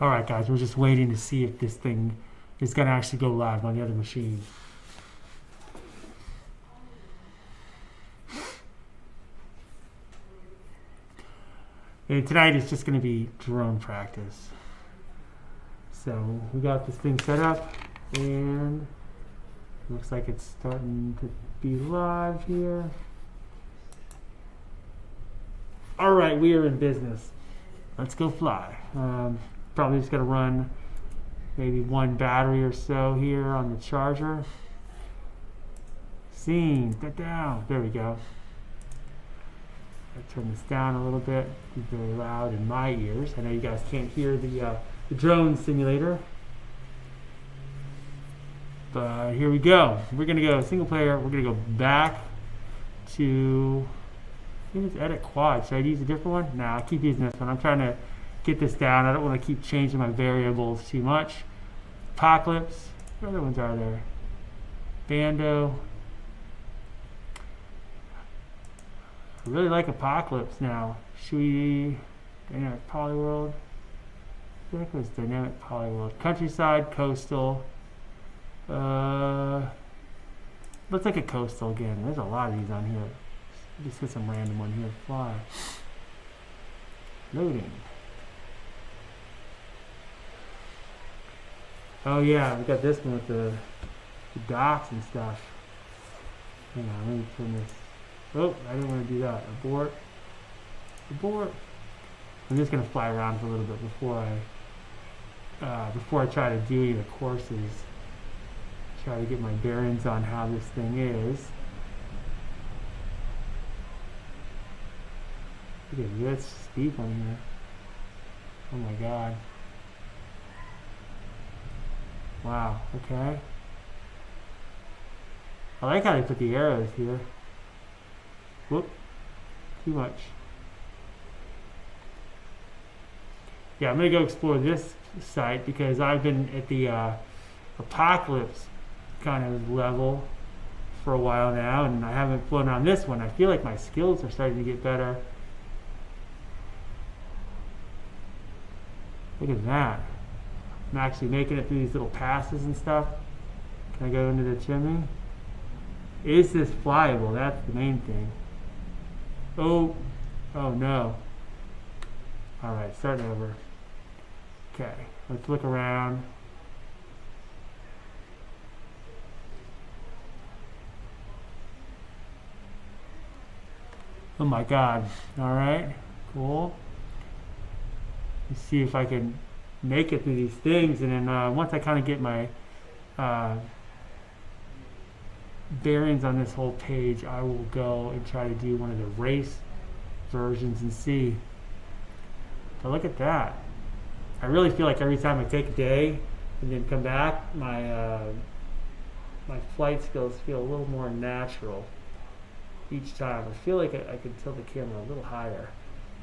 Alright guys, we're just waiting to see if this thing is going to actually go live on the other machine. And tonight is just going to be drone practice. So we got this thing set up and looks like it's starting to be live here. Alright, we are in business. Let's go fly. Probably just going to run maybe one battery or so here on the charger. Scene, get down. There we go. I turn this down a little bit. It's very loud in my ears. I know you guys can't hear the drone simulator. But here we go. We're going to go single player. We're going to go back to, I think it's edit quad. Should I use a different one? Nah, I keep using this one. I'm trying to get this down. I don't want to keep changing my variables too much. Apocalypse. What other ones are there? Bando. I really like Apocalypse now. Should we dynamic polyworld? I think it was dynamic polyworld. Countryside, coastal. Let's take a coastal again. There's a lot of these on here. Just get some random one here. Fly. Loading. Oh yeah, we got this one with the docks and stuff. Hang on, let me turn this. Oh, I didn't want to do that. Abort. Abort. I'm just gonna fly around for a little bit before I try to do any of the courses. Try to get my bearings on how this thing is. Look at this speed on here. Oh my god. Wow, okay. I like how they put the arrows here. Whoop, too much. Yeah, I'm gonna go explore this site because I've been at the Apocalypse kind of level for a while now, and I haven't flown on this one. I feel like my skills are starting to get better. Look at that. I'm actually making it through these little passes and stuff. Can I go into the chimney? Is this flyable? That's the main thing. Oh no. Alright, starting over. Okay, let's look around. Oh my god. Alright, cool. Let's see if I can make it through these things, and then once I kind of get my bearings on this whole page, I will go and try to do one of the race versions and see. But look at that. I really feel like every time I take a day and then come back, my flight skills feel a little more natural each time. I feel like I could tilt the camera a little higher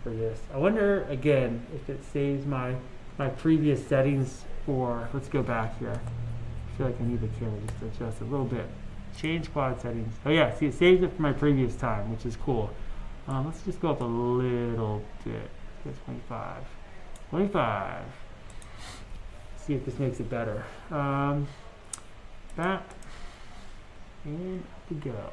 for this. I wonder again if it saves my previous settings, or let's go back here. I feel like I need the camera just to adjust a little bit. Change quad settings. Oh yeah, see, it saves it from my previous time, which is cool. Let's just go up a little bit. Let's go 25. 25. See if this makes it better. Back and up to go.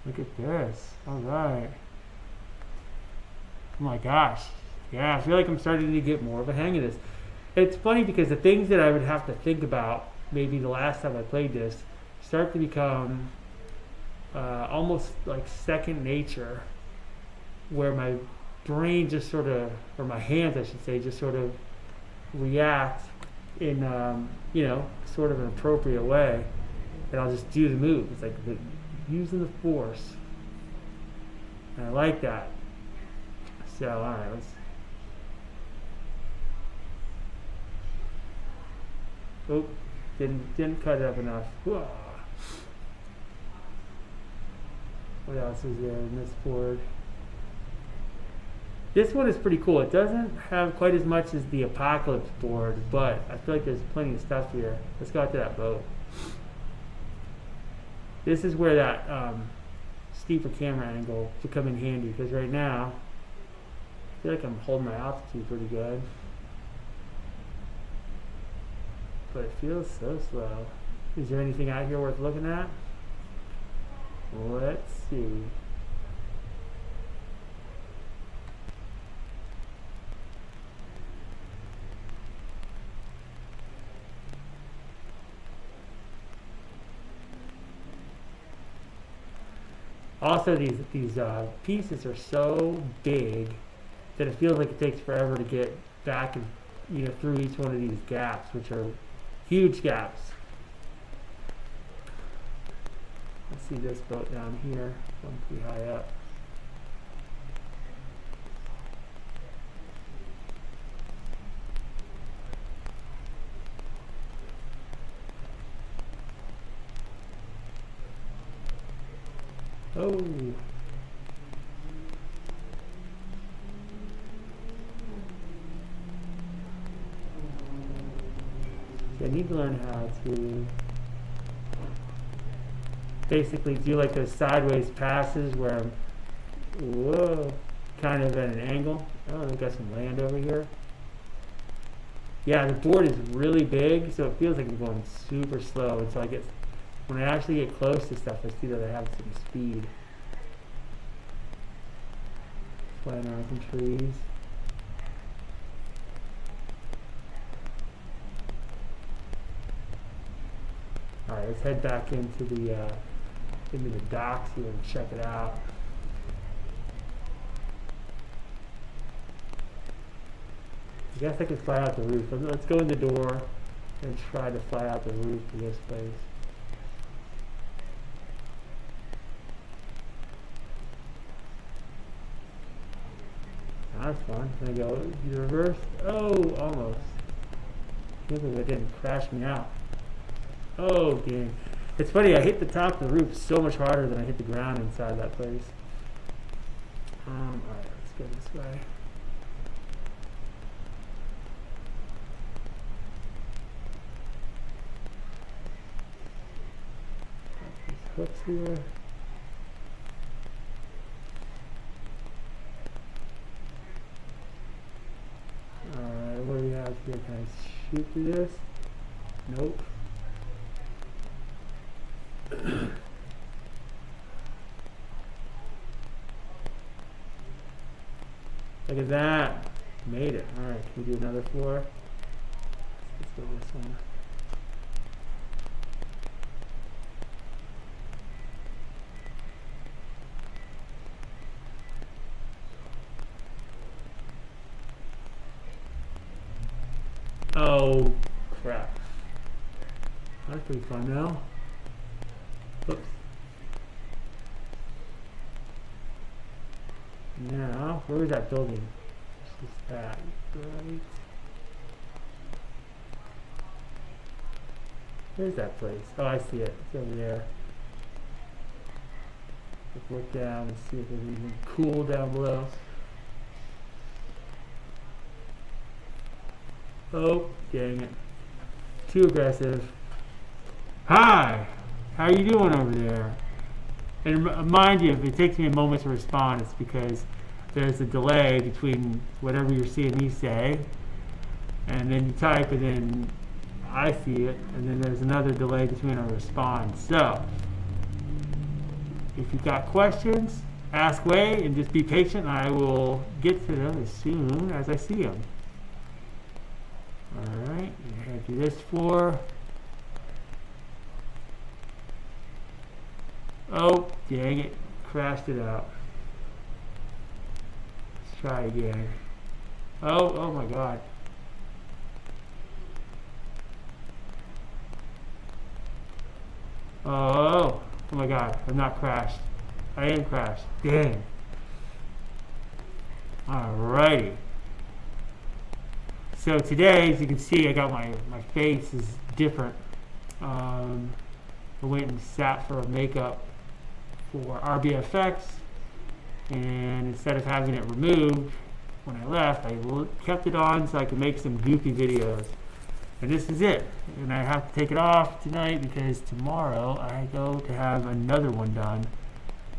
Look at this. Alright. Oh my gosh. Yeah, I feel like I'm starting to get more of a hang of this. It's funny because the things that I would have to think about maybe the last time I played this start to become almost like second nature, where my brain just sort of, or my hands I should say, just sort of react in sort of an appropriate way, and I'll just do the move. It's like using the force, and I like that. So alright, let's. Oh, didn't cut it up enough. Whoa. What else is there in this board? This one is pretty cool. It doesn't have quite as much as the Apocalypse board, but I feel like there's plenty of stuff here. Let's go out to that boat. This is where that steeper camera angle should come in handy, because right now I feel like I'm holding my altitude pretty good, but it feels so slow. Is there anything out here worth looking at? Let's see. Also, these pieces are so big that it feels like it takes forever to get back and through each one of these gaps, which are huge gaps. Let's see this boat down here. Going pretty high up. Oh. I need to learn how to basically do like those sideways passes where I'm, whoa, kind of at an angle. Oh, I've got some land over here. Yeah, the board is really big, so it feels like I'm going super slow until when I actually get close to stuff, I see that I have some speed. Flying around some trees. Alright, let's head back into the docks here and check it out. I guess I could fly out the roof. Let's go in the door and try to fly out the roof to this place. That's fun. Can I go reverse? Oh, almost. Can't believe it didn't crash me out. Oh, dang. It's funny, I hit the top of the roof so much harder than I hit the ground inside that place. Alright, let's go this way. Got these hooks here. Alright, what do we have here? Can I shoot through this? Nope. Look at that. Made it. Alright, can we do another floor? Let's go this one. Oh, crap. That's pretty fun now. Oops. Now, where is that building? This is that, right? Where's that place? Oh, I see it. It's over there. Let's look down and see if there's anything cool down below. Oh, dang it. Too aggressive. Hi! How are you doing over there? And mind you, if it takes me a moment to respond, it's because there's a delay between whatever you're seeing me say, and then you type, and then I see it, and then there's another delay between our response. So, if you've got questions, ask away, and just be patient. I will get to them as soon as I see them. Alright, head to this floor. Oh, dang it. Crashed it out. Let's try again. Oh my god. Oh my god. I'm not crashed. I am crashed. Dang. Alrighty. So today, as you can see, I got my face is different. I went and sat for a makeup for RBFX, and instead of having it removed when I left, I kept it on so I could make some goofy videos. And this is it. And I have to take it off tonight because tomorrow I go to have another one done.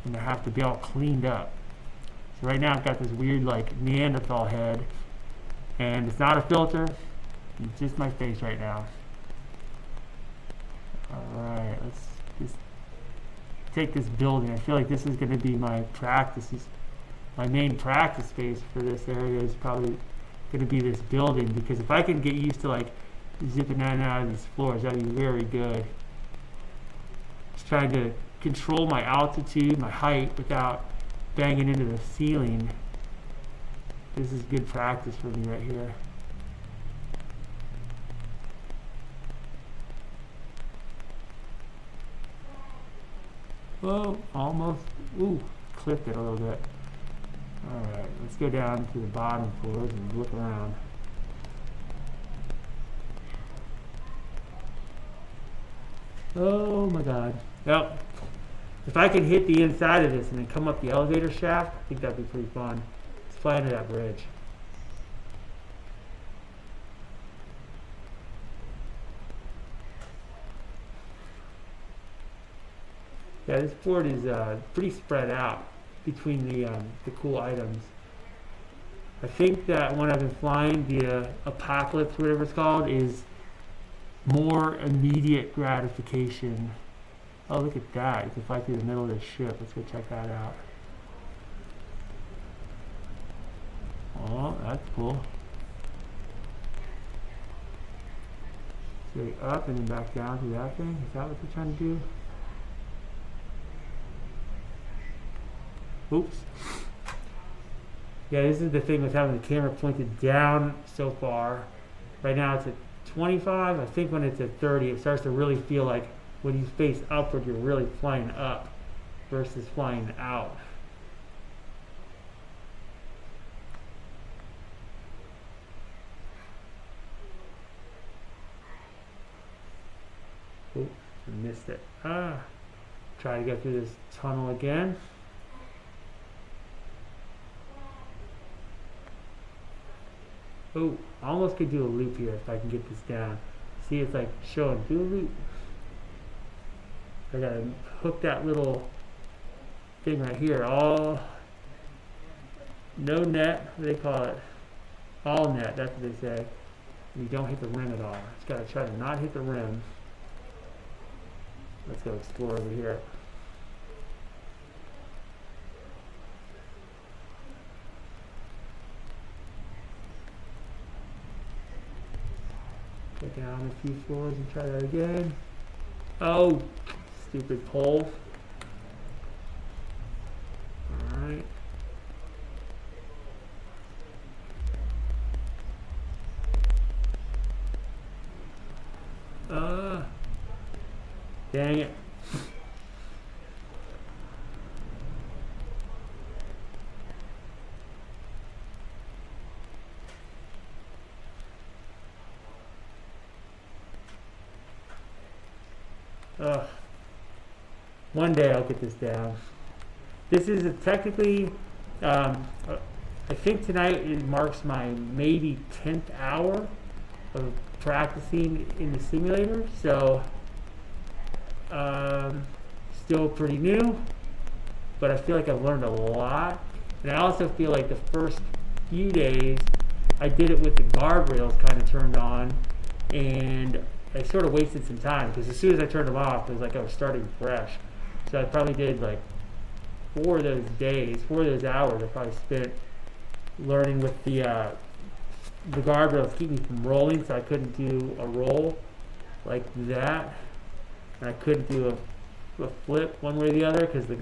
And I have to be all cleaned up. So right now I've got this weird like Neanderthal head. And it's not a filter. It's just my face right now. Alright, let's just take this building. I feel like this is going to be my practice. My main practice space for this area is probably going to be this building, because if I can get used to like zipping in and out of these floors, that'd be very good. Just trying to control my altitude, my height, without banging into the ceiling. This is good practice for me right here. Whoa, almost. Ooh, clipped it a little bit. Alright, let's go down to the bottom floors and look around. Oh my god. Well, if I can hit the inside of this and then come up the elevator shaft, I think that'd be pretty fun. Let's fly into that bridge. Yeah, this board is pretty spread out between the cool items. I think that when I've been flying, the Apocalypse, whatever it's called, is more immediate gratification. Oh, look at that. You can fly through the middle of the ship. Let's go check that out. Oh, that's cool. So up and then back down to that thing. Is that what they're trying to do? Oops. Yeah, this is the thing with having the camera pointed down so far. Right now it's at 25. I think when it's at 30, it starts to really feel like when you face upward, you're really flying up versus flying out. Oops, I missed it. Try to get through this tunnel again. Oh, I almost could do a loop here if I can get this down. See, it's like showing, do a loop. I gotta hook that little thing right here. All, no net, what do they call it? All net, that's what they say. You don't hit the rim at all. Just gotta try to not hit the rim. Let's go explore over here. Go down a few floors and try that again. Oh, stupid pole. Alright. Dang it. One day I'll get this down. This is technically, I think tonight it marks my maybe 10th hour of practicing in the simulator, so still pretty new, but I feel like I've learned a lot. And I also feel like the first few days I did it with the guardrails kind of turned on, and I sort of wasted some time because as soon as I turned them off, it was like I was starting fresh. So I probably did like 4 of those hours I probably spent learning with the guardrails to keep me from rolling, so I couldn't do a roll like that, and I couldn't do a flip one way or the other because the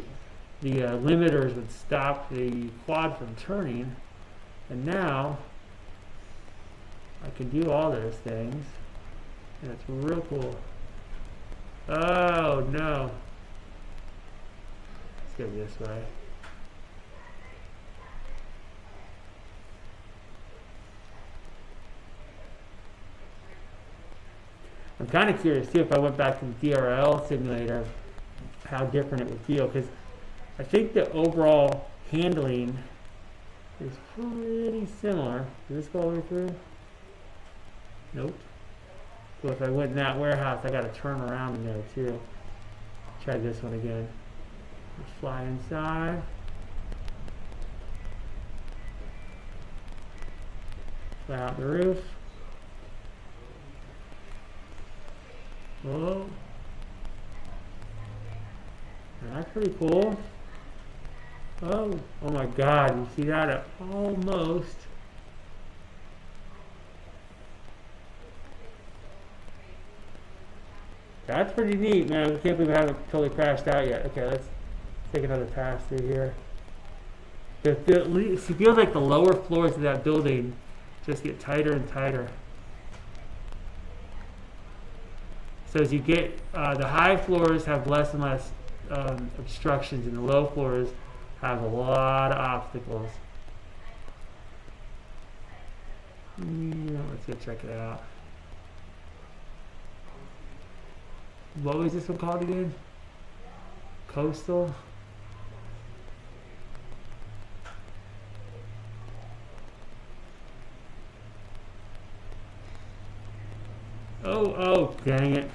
limiters would stop the quad from turning. And now I can do all those things, and it's real cool. Oh no. Let's go this way. I'm kind of curious too if I went back to the DRL simulator, how different it would feel, because I think the overall handling is pretty similar. Does this go over through? Nope. So if I went in that warehouse, I got to turn around in there too. Try this one again. Let's fly inside. Fly out the roof. Whoa. That's pretty cool. Oh my God, you see that? Almost. That's pretty neat, man. I can't believe I haven't totally crashed out yet. Okay, let's take another pass through here. It feels like the lower floors of that building just get tighter and tighter. So as you get, the high floors have less and less obstructions, and the low floors have a lot of obstacles. Let's go check it out. What was this one called again? Coastal? Oh, dang it.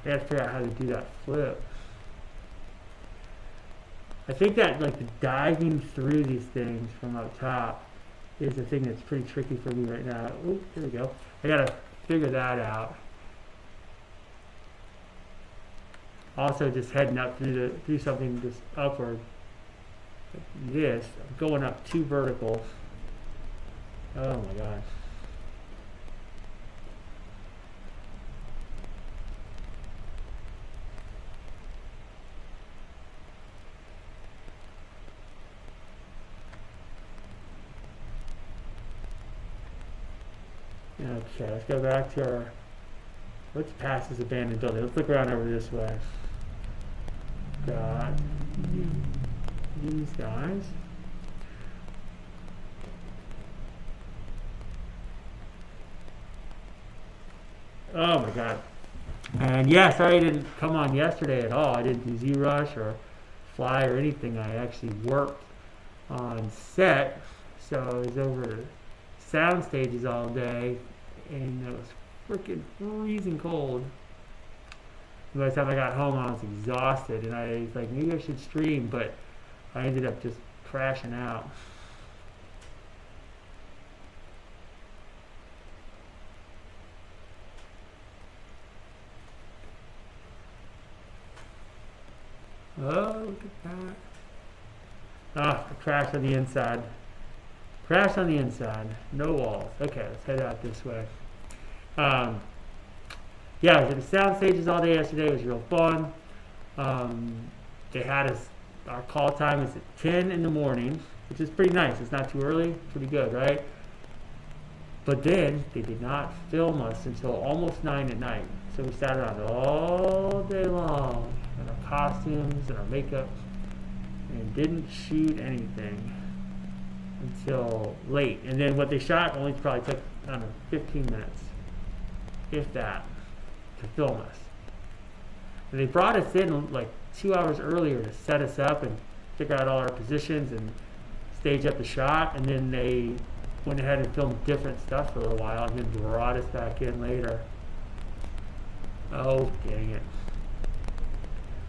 I have to figure out how to do that flip. I think that like the diving through these things from up top is the thing that's pretty tricky for me right now. Oh, here we go. I gotta figure that out. Also, just heading up through something just upward. This, I'm going up 2 verticals. Oh my gosh. Okay, let's go back to our, let's pass this abandoned building. Let's look around over this way. Got these guys. Oh my God. And yeah, sorry I didn't come on yesterday at all. I didn't do Z-Rush or fly or anything. I actually worked on set. So I was over sound stages all day, and it was freaking freezing cold. By the time I got home, I was exhausted, and I was like, maybe I should stream, but I ended up just crashing out. Oh, look at that. Ah, I crashed on the inside. Crash on the inside. No walls. Okay, let's head out this way. Yeah, I was at the sound stages all day yesterday. It was real fun. They had us, our call time is at 10 in the morning, which is pretty nice. It's not too early. Pretty good, right? But then they did not film us until almost 9 at night. So we sat around all day long in our costumes and our makeup and didn't shoot anything until late. And then what they shot only probably took, I don't know, 15 minutes, if that, to film us. And they brought us in like 2 hours earlier to set us up and figure out all our positions and stage up the shot. And then they went ahead and filmed different stuff for a little while and then brought us back in later. Oh, dang it.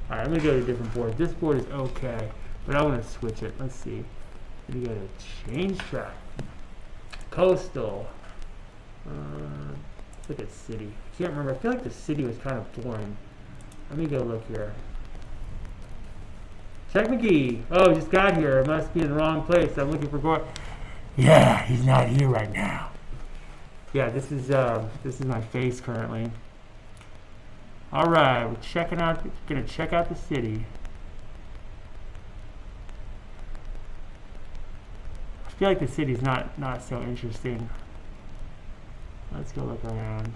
Alright, I'm going to go to a different board. This board is okay, but I want to switch it. Let's see. I'm going to go to change track. Coastal. Let's look at city. I can't remember. I feel like the city was kind of boring. Let me go look here. Check McGee. Oh, just got here. It must be in the wrong place. I'm looking for Gordon. Yeah, he's not here right now. Yeah, this is my face currently. All right, we're checking out. Gonna check out the city. I feel like the city's not so interesting. Let's go look around.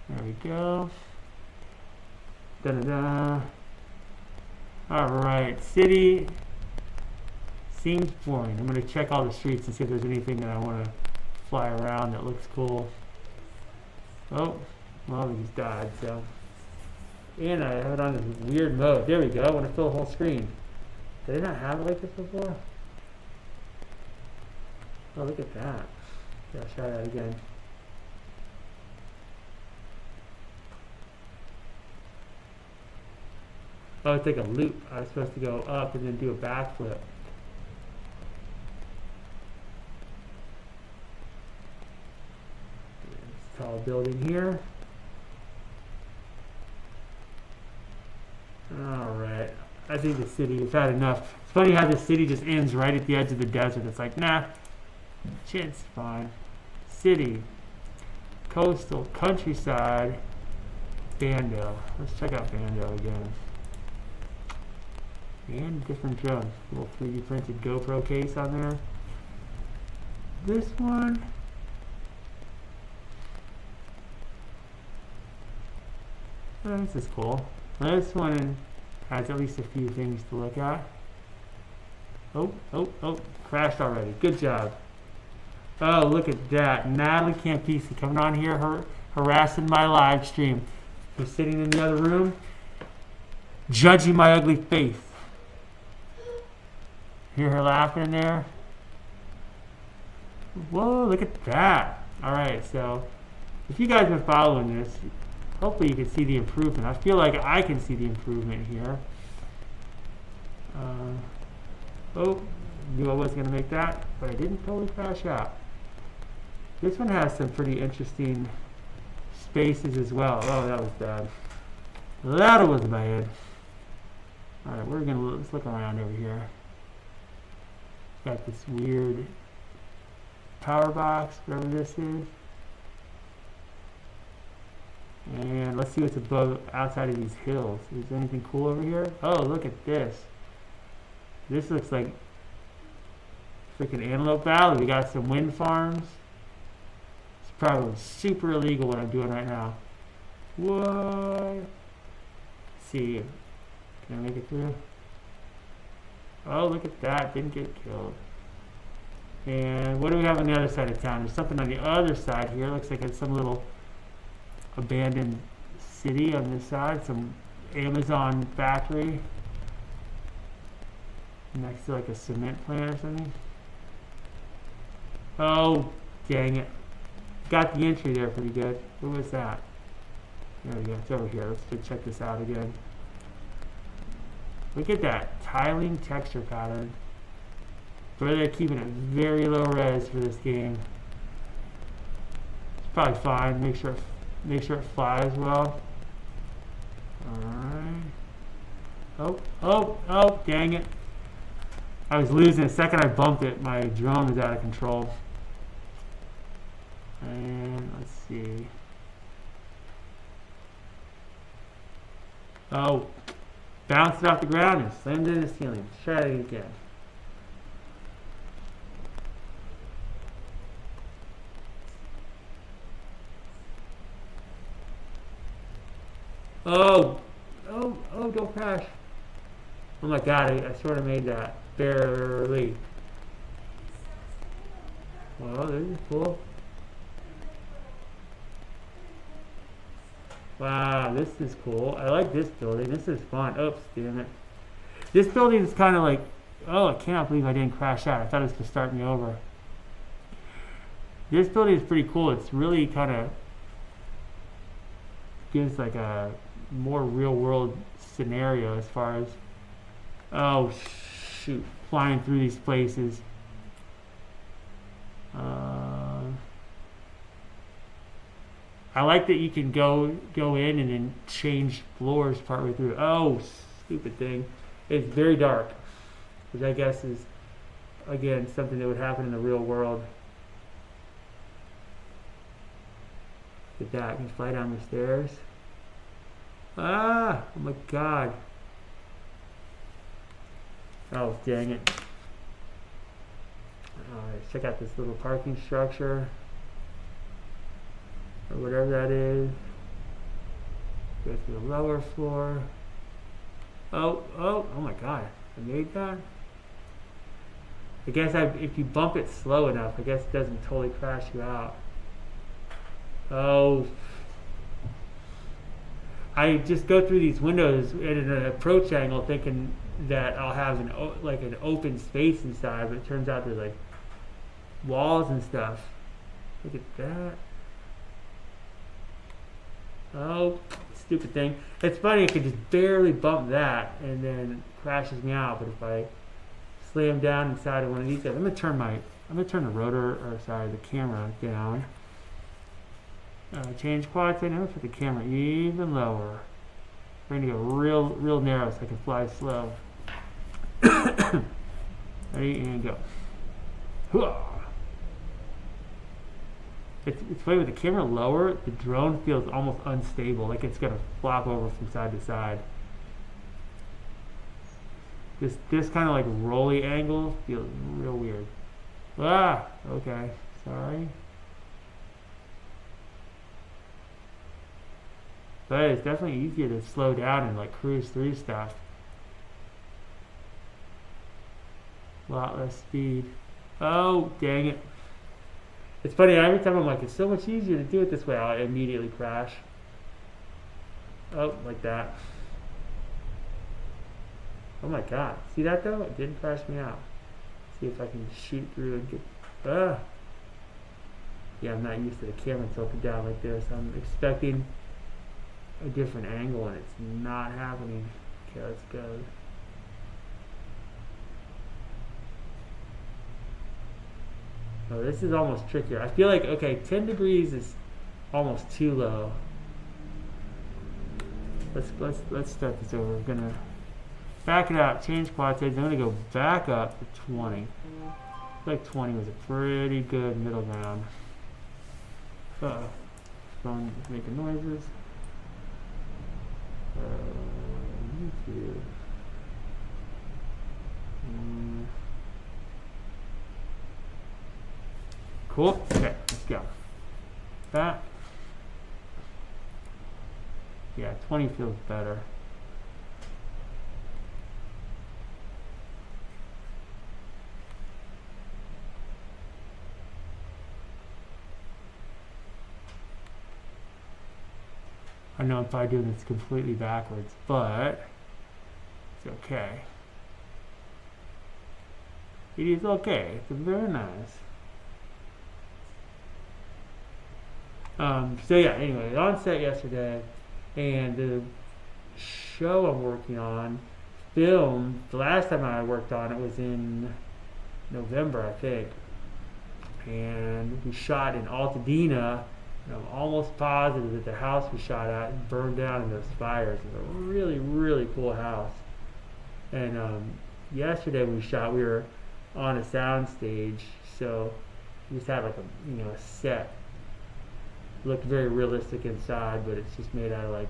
There we go. Da-da-da. All right, city seems boring. I'm going to check all the streets and see if there's anything that I want to fly around that looks cool. Oh, well, he just died, so And I have it on this weird mode. There we go. I want to fill the whole screen. Did I not have it like this before? Oh, look at that. Yeah, I'll try that again. Oh, it's like a loop. I was supposed to go up and then do a backflip. This tall building here. Alright. I think the city has had enough. It's funny how the city just ends right at the edge of the desert. It's like, nah, it's fine. City, coastal, countryside, Bando. Let's check out Bando again. And different drones. Little 3D printed GoPro case on there. This one. Oh, this is cool. This one has at least a few things to look at. Oh, crashed already. Good job. Oh, look at that. Natalie Campisi coming on here, harassing my live stream. Who's sitting in the other room, judging my ugly face. Hear her laughing there? Whoa, look at that. Alright, so if you guys have been following this, hopefully you can see the improvement. I feel like I can see the improvement here. Oh, knew I wasn't going to make that, but I didn't totally crash out. This one has some pretty interesting spaces as well. Oh, that was bad. That was bad. Alright, let's look around over here. Got this weird power box, whatever this is. And let's see what's above, outside of these hills. Is there anything cool over here? Oh, look at this. This looks like freaking Antelope Valley. We got some wind farms. It's probably super illegal what I'm doing right now. What? Let's see. Can I make it through? Oh, look at that. Didn't get killed. And what do we have on the other side of town? There's something on the other side here. Looks like it's some little abandoned city on this side. Some Amazon factory. Next to like a cement plant or something. Oh, dang it. Got the entry there pretty good. What was that? There we go. It's over here. Let's check this out again. Look at that tiling texture pattern. But they're keeping it very low res for this game. It's probably fine. Make sure it flies well. Alright. Oh, dang it. I was losing. The second I bumped it, my drone was out of control. And let's see. Oh, bounced it off the ground and slammed into the ceiling. Try it again. Oh, don't crash. Oh my god, I sort of made that. Barely. Well, this is cool. Wow, this is cool. I like this building. This is fun. Oops, damn it. This building is kind of like, oh, I cannot believe I didn't crash out. I thought it was going to start me over. This building is pretty cool. It's really kind of gives like a more real world scenario as far as, oh shoot, flying through these places. I like that you can go in and then change floors partway through. Oh, stupid thing. It's very dark, which I guess is, again, something that would happen in the real world. Look at that. Can you fly down the stairs? Ah! Oh my god. Oh, dang it. Alright, check out this little parking structure. Or whatever that is. Go to the lower floor. Oh my god. I made that? I guess if you bump it slow enough, I guess it doesn't totally crash you out. Oh. I just go through these windows at an approach angle thinking that I'll have like an open space inside, but it turns out there's like walls and stuff. Look at that. Oh, stupid thing. It's funny, it could just barely bump that and then crashes me out. But if I slam down inside of one of these guys, I'm gonna turn the rotor, or sorry, the camera down. Change quad setting. I'm gonna put the camera even lower. We're gonna go real narrow so I can fly slow. Ready and go. It's funny, with the camera lower, the drone feels almost unstable, like it's gonna flop over from side to side. This kind of like rolly angle feels real weird. Okay, sorry. But it's definitely easier to slow down and like cruise through stuff. A lot less speed. Oh, dang it. It's funny, every time I'm like, it's so much easier to do it this way, I'll immediately crash. Oh, like that. Oh my god. See that though? It didn't crash me out. See if I can shoot through and get... Yeah, I'm not used to the camera tilted down like this. I'm expecting a different angle and it's not happening. Okay, let's go. Oh, this is almost trickier. I feel like, okay, 10 degrees is almost too low. Let's start this over. We're gonna back it out, change quad settings. I'm gonna go back up to 20. I feel like 20 was a pretty good middle ground. Phone is making noises. YouTube. Cool. Okay, let's go. Back. Yeah, 20 feels better. I know I'm probably doing this completely backwards, but it's okay. It is okay. It's very nice. So yeah, anyway, on set yesterday, and the show I'm working on, filmed, the last time I worked on it was in November, I think. And we shot in Altadena, and I'm almost positive that the house we shot at burned down in those fires. It was a really, really cool house. And yesterday we were on a sound stage, so we just had like a set. Looked very realistic inside, but it's just made out of like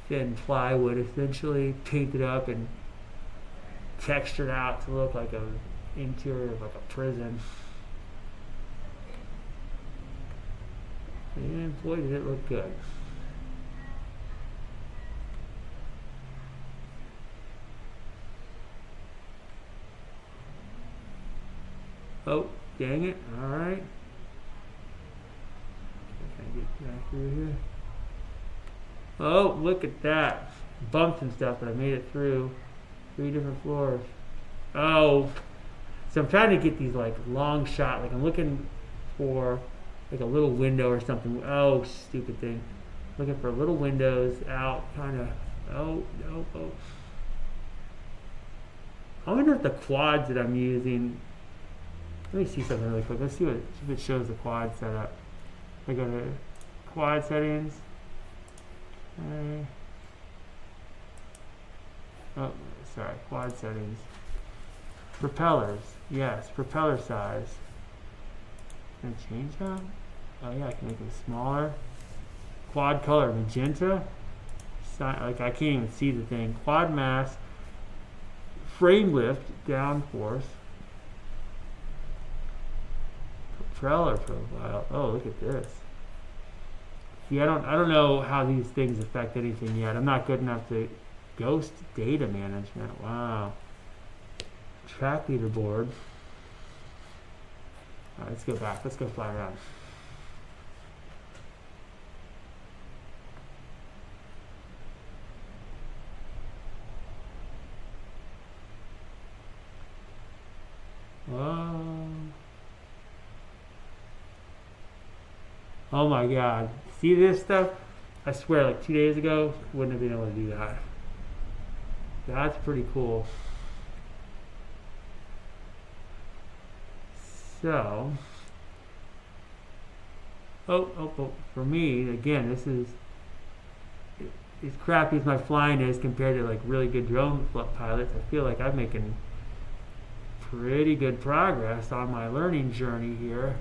thin plywood, essentially painted up and textured out to look like an interior of like a prison. And boy, did it look good. Oh, dang it! All right. Get back through here. Oh, look at that. Bumped and stuff, but I made it through 3 different floors. Oh, so I'm trying to get these like long shot, like I'm looking for like a little window or something. Oh, stupid thing. Looking for little windows out, kind of. Oh. I wonder if the quads that I'm using. Let me see something really quick. Let's see if it shows the quad setup. I go to quad settings. Okay. Oh, sorry, quad settings. Propellers, yes, propeller size. Can I change that? Oh yeah, I can make it smaller. Quad color, magenta. Like I can't even see the thing. Quad mass. Frame lift, downforce. Propeller profile. Oh, look at this. See, I don't know how these things affect anything yet. I'm not good enough to ghost data management. Wow. Track leaderboard. All right, let's go back. Let's go fly around. Oh my God. See this stuff? I swear, like 2 days ago, wouldn't have been able to do that. That's pretty cool. So, for me, again, this is as crappy as my flying is compared to like really good drone pilots. I feel like I'm making pretty good progress on my learning journey here.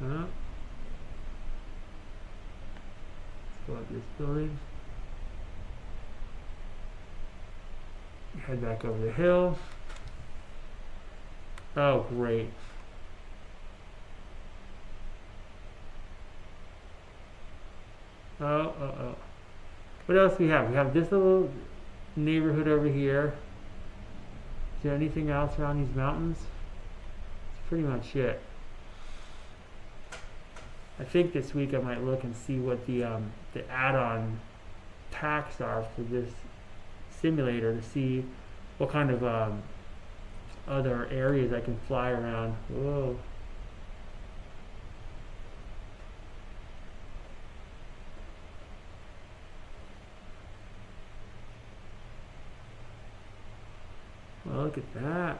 Let's go up this building. Head back over the hill. Oh, great. Oh. What else do we have? We have this little neighborhood over here. Is there anything else around these mountains? That's pretty much it. I think this week I might look and see what the add-on packs are for this simulator to see what kind of other areas I can fly around. Whoa. Well, look at that.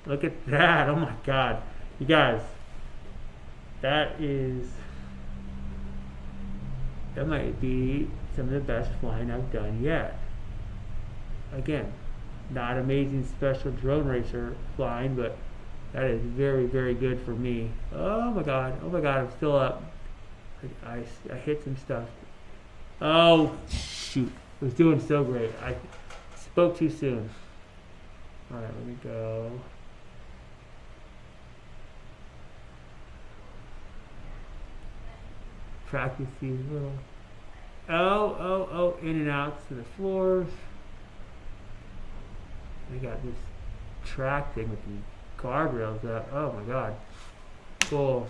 Look at that. Oh my God. You guys, that might be some of the best flying I've done yet. Again, not amazing special drone racer flying, but that is very, very good for me. Oh my God, I'm still up. I hit some stuff. Oh, shoot. I was doing so great. I spoke too soon. All right, let me go. Practice these little in and outs to the floors. I got this track thing with the guardrails up. Oh my God. Cool.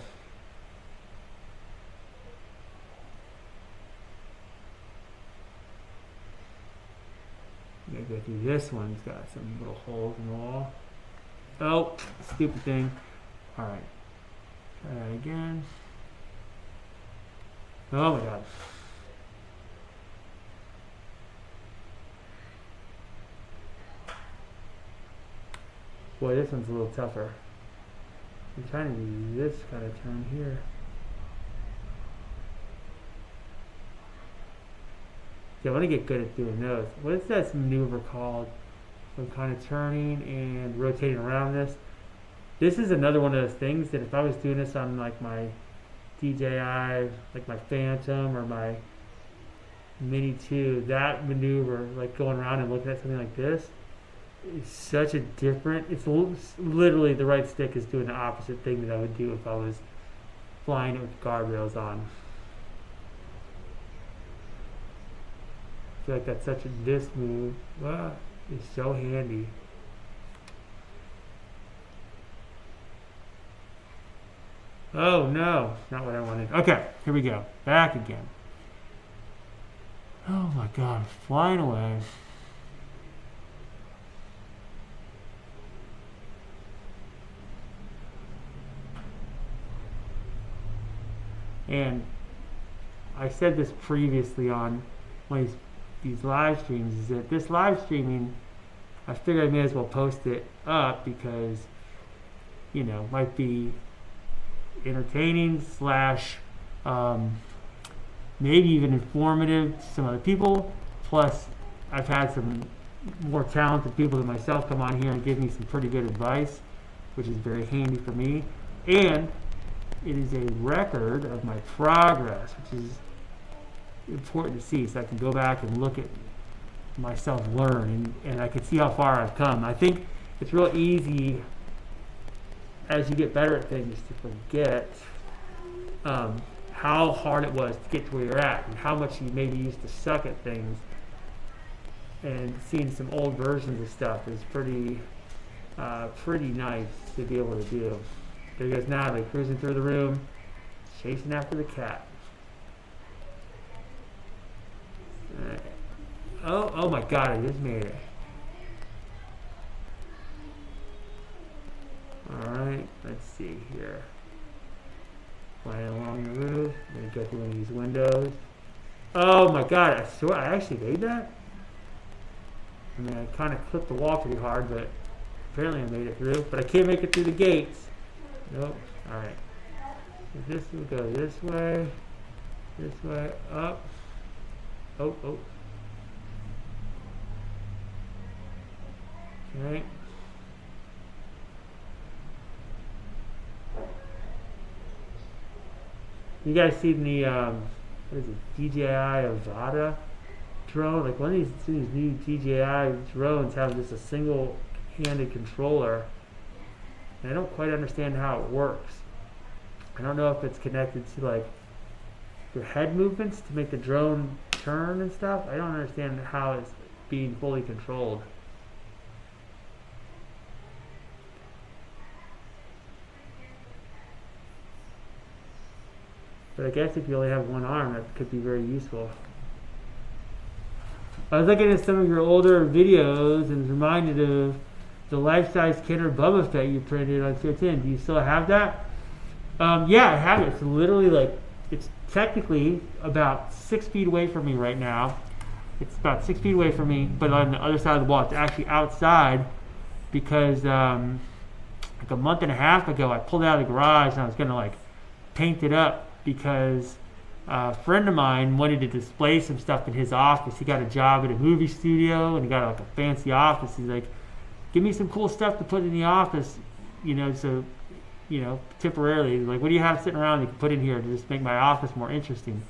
I'm gonna go through this one. It's got some little holes in the wall. Oh, stupid thing. Alright. Try that again. Oh my God. Boy, this one's a little tougher. I'm trying to do this kind of turn here. Yeah, I want to get good at doing those. What is that maneuver called? So I'm kind of turning and rotating around this. This is another one of those things that if I was doing this on like my DJI, like my Phantom or my Mini 2, that maneuver, like going around and looking at something like this, is such a different, it's literally the right stick is doing the opposite thing that I would do if I was flying it with guardrails on. I feel like that's such a this move. Wow, it's so handy. Oh no, not what I wanted. Okay, here we go. Back again. Oh my God, flying away. And I said this previously on one of these live streams, is that this live streaming, I figured I may as well post it up because, you know, might be entertaining slash maybe even informative to some other people. Plus, I've had some more talented people than myself come on here and give me some pretty good advice, which is very handy for me. And it is a record of my progress, which is important to see, so I can go back and look at myself learn, and I can see how far I've come. I think it's real easy as you get better at things to forget how hard it was to get to where you're at and how much you maybe used to suck at things. And seeing some old versions of stuff is pretty nice to be able to do. There goes Natalie cruising through the room, chasing after the cat. Oh my god, I just made it. Alright, let's see here. Flying along the roof. I'm going to go through one of these windows. Oh my god, I swear I actually made that? I mean, I kind of clipped the wall pretty hard, but apparently I made it through. But I can't make it through the gates. Nope. Alright. So this will go this way, up. Oh. Okay. You guys seen the what is it, DJI Avata drone? Like one of these new DJI drones have just a single-handed controller, and I don't quite understand how it works. I don't know if it's connected to like your head movements to make the drone turn and stuff. I don't understand how it's being fully controlled. But I guess if you only have one arm, that could be very useful. I was looking at some of your older videos and was reminded of the life-size Kenner Boba Fett you printed on 10. Do you still have that? Yeah, I have it. It's literally like, it's technically about 6 feet away from me right now. It's about 6 feet away from me, but on the other side of the wall. It's actually outside because like a month and a half ago, I pulled it out of the garage and I was going to like paint it up because a friend of mine wanted to display some stuff in his office. He got a job at a movie studio and he got like a fancy office. He's like, give me some cool stuff to put in the office, so temporarily. He's like, what do you have sitting around you can put in here to just make my office more interesting?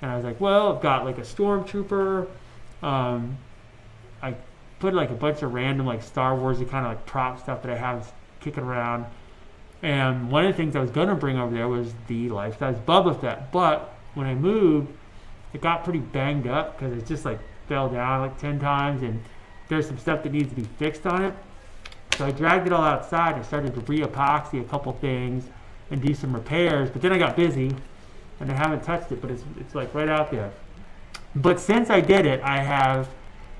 And I was like, well, I've got like a stormtrooper. I put like a bunch of random like Star Warsy kind of like prop stuff that I have kicking around. And one of the things I was going to bring over there was the life-size Boba Fett. But when I moved, it got pretty banged up because it just like fell down like 10 times. And there's some stuff that needs to be fixed on it. So I dragged it all outside and started to re-epoxy a couple things and do some repairs. But then I got busy and I haven't touched it. But it's like right out there. But since I did it, I have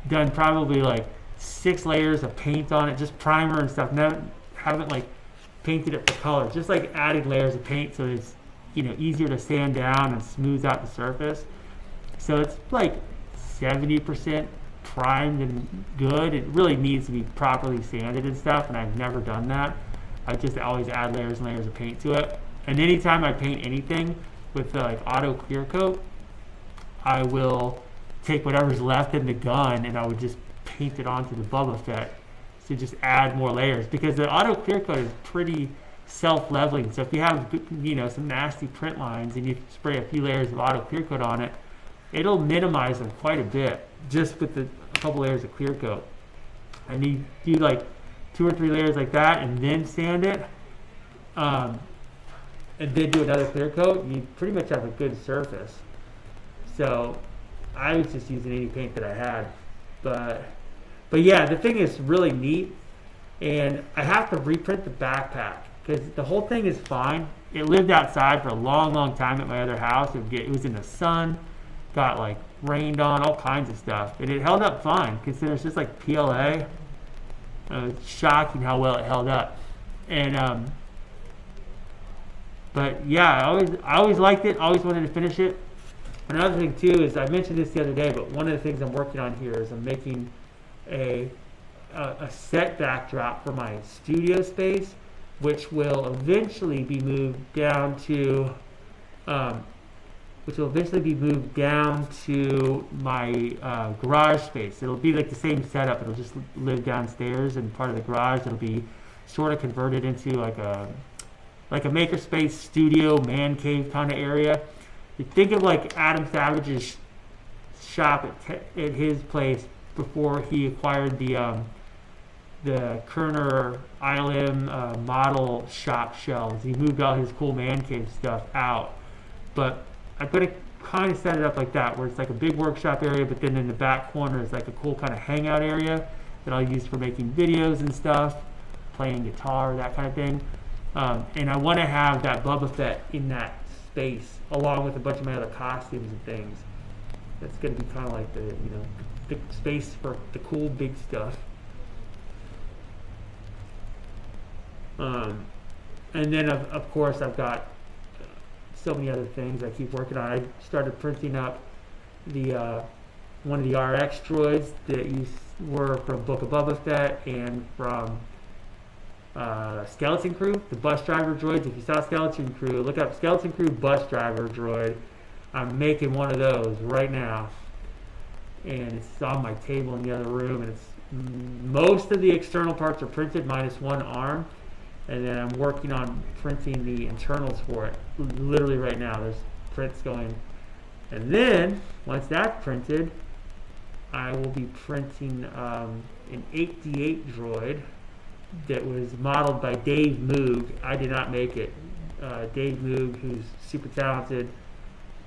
done probably like 6 layers of paint on it, just primer and stuff. No, haven't like painted it for color, just like adding layers of paint so it's easier to sand down and smooth out the surface. So it's like 70% primed and good. It really needs to be properly sanded and stuff, and I've never done that. I just always add layers and layers of paint to it. And anytime I paint anything with like auto clear coat, I will take whatever's left in the gun and I would just paint it onto the Boba Fett to just add more layers, because the auto clear coat is pretty self-leveling. So if you have some nasty print lines and you spray a few layers of auto clear coat on it, it'll minimize them quite a bit just with a couple layers of clear coat. And you do like 2 or 3 layers like that and then sand it, and then do another clear coat, you pretty much have a good surface. So I was just using any paint that I had. But yeah, the thing is really neat, and I have to reprint the backpack because the whole thing is fine. It lived outside for a long, long time at my other house. It was in the sun, got like rained on, all kinds of stuff, and it held up fine considering it's just like PLA. It's shocking how well it held up. And but yeah, I always liked it. Always wanted to finish it. Another thing too is, I mentioned this the other day, but one of the things I'm working on here is I'm making a set backdrop for my studio space, which will eventually be moved down to my garage space. It'll be like the same setup. It'll just live downstairs, and part of the garage it'll be sort of converted into like a makerspace studio man cave kind of area. You think of like Adam Savage's shop at his place before he acquired the Kerner ILM model shop shelves. He moved all his cool man cave stuff out. But I'm going to kind of set it up like that, where it's like a big workshop area, but then in the back corner is like a cool kind of hangout area that I'll use for making videos and stuff, playing guitar, that kind of thing. And I want to have that Boba Fett in that space, along with a bunch of my other costumes and things. That's going to be kind of like the space for the cool big stuff. And then of course I've got so many other things I keep working on. I started printing up the one of the RX droids that were from Book of Boba Fett and from Skeleton Crew, the bus driver droids. If you saw Skeleton Crew, look up Skeleton Crew bus driver droid. I'm making one of those right now, and it's on my table in the other room. And it's most of the external parts are printed, minus one arm, and then I'm working on printing the internals for it. Literally right now, there's prints going. And then once that's printed, I will be printing an 8D8 droid that was modeled by Dave Moog. I did not make it. Dave Moog, who's super talented,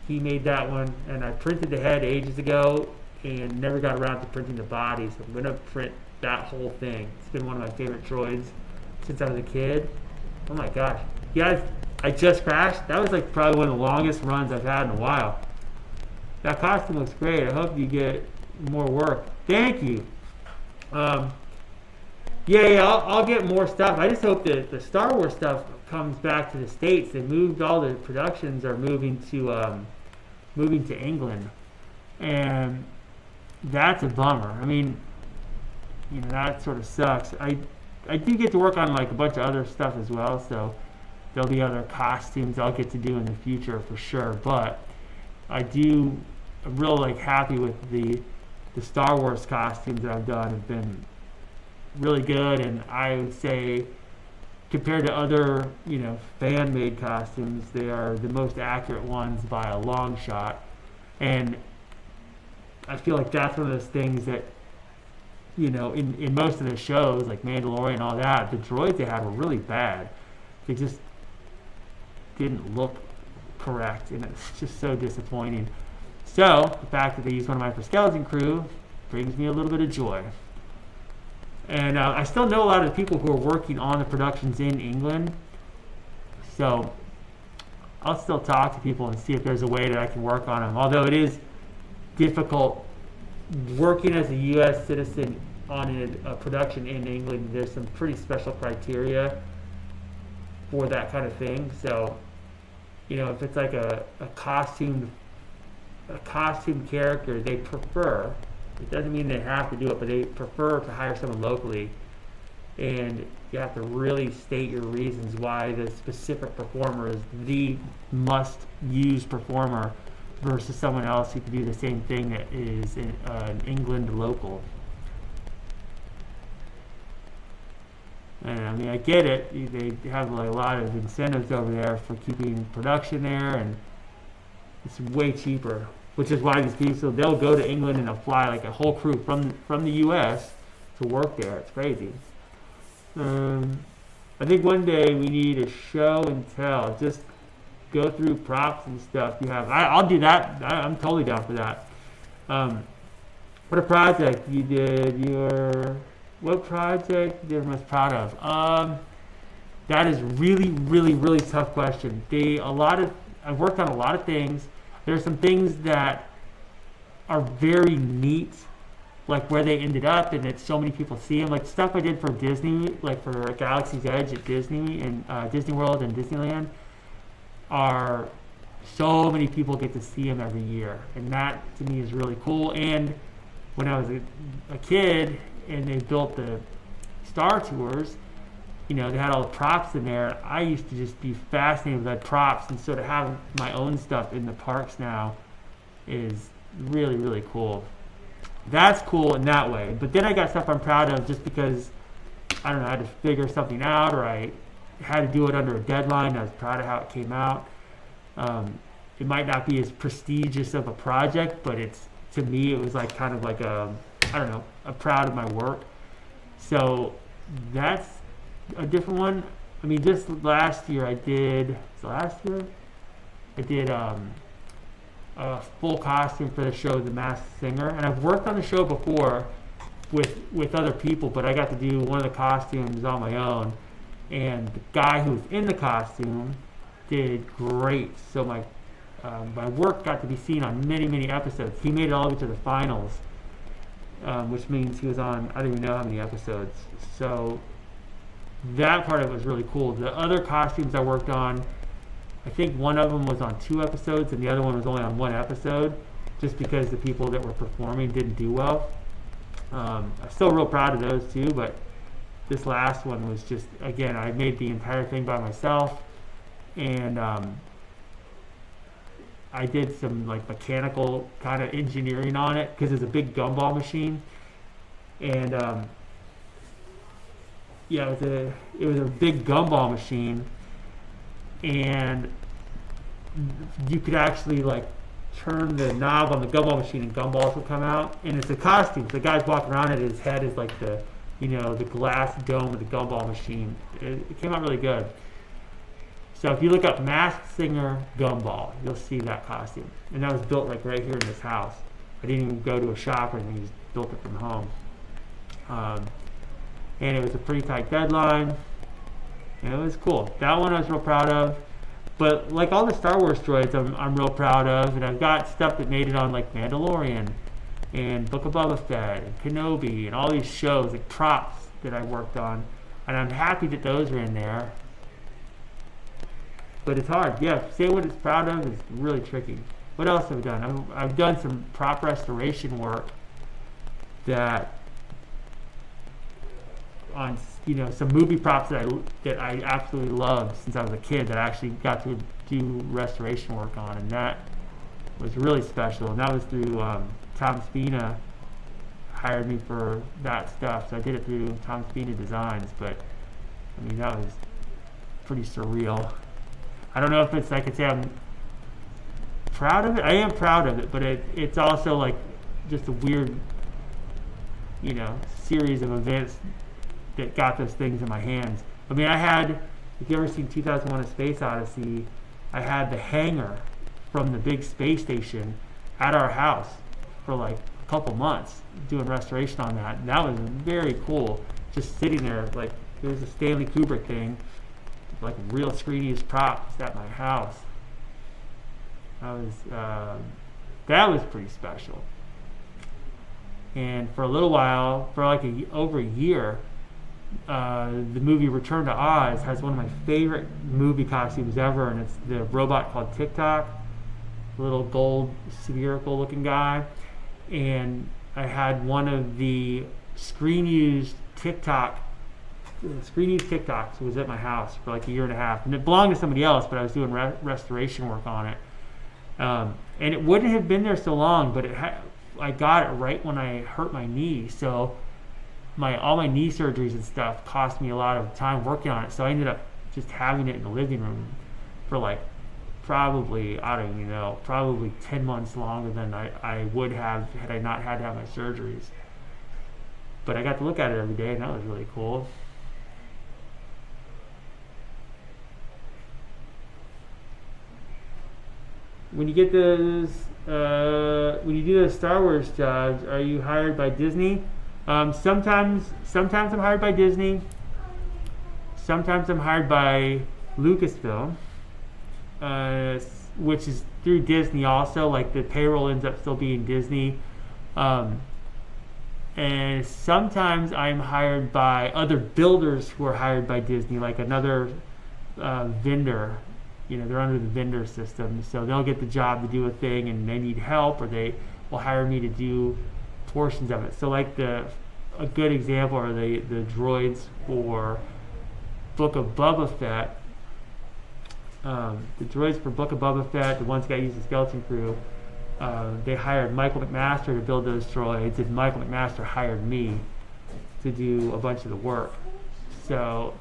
he made that one, and I printed the head ages ago and never got around to printing the body, so I'm going to print that whole thing. It's been one of my favorite droids since I was a kid. Oh my gosh. You guys, I just crashed. That was like probably one of the longest runs I've had in a while. That costume looks great. I hope you get more work. Thank you. I'll get more stuff. I just hope that the Star Wars stuff comes back to the States. They moved all the productions are moving to England, and that's a bummer. I mean, that sort of sucks. I do get to work on like a bunch of other stuff as well, so there'll be other costumes I'll get to do in the future for sure. But I'm real like happy with the Star Wars costumes that I've done. Have been really good, and I would say compared to other fan-made costumes, they are the most accurate ones by a long shot. And I feel like that's one of those things that in most of the shows like Mandalorian and all that, the droids they had were really bad. They just didn't look correct, and it's just so disappointing. So the fact that they used one of mine for Skeleton Crew brings me a little bit of joy. And I still know a lot of the people who are working on the productions in England, so I'll still talk to people and see if there's a way that I can work on them. Although it is difficult working as a U.S. citizen on a production in England. There's some pretty special criteria for that kind of thing. So, if it's like a costume character, they prefer. It doesn't mean they have to do it, but they prefer to hire someone locally. And you have to really state your reasons why the specific performer is the must-use performer versus someone else who can do the same thing that is an England local. And I mean, I get it. They have like a lot of incentives over there for keeping production there, and it's way cheaper. Which is why these people, they'll go to England and they'll fly like a whole crew from the U.S. to work there. It's crazy. I think one day we need a show and tell. Just go through props and stuff you have. I'll do that. I'm totally down for that. What a project you did. What project you're most proud of? That is really, really, really tough question. I've worked on a lot of things. There are some things that are very neat, like where they ended up, and that so many people see them. Like stuff I did for Disney, like for Galaxy's Edge at Disney and Disney World and Disneyland, are so many people get to see them every year, and that to me is really cool. And when I was a kid and they built the Star Tours, they had all the props in there. I used to just be fascinated with that props, and so to have my own stuff in the parks now is really, really cool. That's cool in that way. But then I got stuff I'm proud of just because, I don't know, I had to figure something out, or I had to do it under a deadline. I was proud of how it came out. It might not be as prestigious of a project, but to me, it was like kind of like I'm proud of my work. So that's a different one. I mean, just last year I did a full costume for the show The Masked Singer, and I've worked on the show before with other people, but I got to do one of the costumes on my own, and the guy who was in the costume did great. So my my work got to be seen on many, many episodes. He made it all the way to the finals, which means he was on, I don't even know how many episodes. So that part of it was really cool. The other costumes I worked on, I think one of them was on 2 episodes and the other one was only on 1 episode, just because the people that were performing didn't do well. I'm still real proud of those too, but this last one was just, again, I made the entire thing by myself, and I did some like mechanical kind of engineering on it because it's a big gumball machine, and yeah, it was a big gumball machine, and you could actually like turn the knob on the gumball machine and gumballs would come out, and it's a costume. So the guy's walking around and his head is like the, you know, the glass dome of the gumball machine. It came out really good. So if you look up Masked Singer Gumball, you'll see that costume. And that was built like right here in this house. I didn't even go to a shop or anything, just built it from home. And it was a pretty tight deadline. And it was cool. That one I was real proud of. But like all the Star Wars droids, I'm real proud of. And I've got stuff that made it on like Mandalorian and Book of Boba Fett and Kenobi and all these shows, like props that I worked on. And I'm happy that those are in there. But it's hard. Yeah, say what it's proud of is really tricky. What else have I done? I've done some prop restoration work that on, you know, some movie props that I absolutely loved since I was a kid that I actually got to do restoration work on, and that was really special. And that was through Tom Spina hired me for that stuff, so I did it through Tom Spina Designs. But I mean, that was pretty surreal. I don't know if it's, I could say I'm proud of it. I am proud of it, but it's also like just a weird, you know, series of events that got those things in my hands. I mean, I had, if you ever seen 2001: A Space Odyssey, I had the hangar from the big space station at our house for like a couple months doing restoration on that. And that was very cool, just sitting there. Like, it was a Stanley Kubrick thing, like real screeniest props at my house. That was pretty special. And for a little while, for like over a year, the movie Return to Oz has one of my favorite movie costumes ever, and it's the robot called TikTok, a little gold spherical looking guy. And I had one of the screen used TikToks was at my house for like a year and a half, and it belonged to somebody else, but I was doing restoration work on it, and it wouldn't have been there so long, but I got it right when I hurt my knee, so all my knee surgeries and stuff cost me a lot of time working on it, so I ended up just having it in the living room for like probably, I don't even know, probably 10 months longer than I would have had I not had to have my surgeries. But I got to look at it every day, and that was really cool. When you get those, when you do those Star Wars jobs, are you hired by Disney? Sometimes I'm hired by Disney. Sometimes I'm hired by Lucasfilm, which is through Disney also. Like, the payroll ends up still being Disney. And sometimes I'm hired by other builders who are hired by Disney, like another vendor. You know, they're under the vendor system, so they'll get the job to do a thing and they need help, or they will hire me to do portions of it. So like a good example are the droids for Book of Boba Fett. The droids for Book of Boba Fett, the ones that got used in Skeleton Crew, they hired Michael McMaster to build those droids, and Michael McMaster hired me to do a bunch of the work. So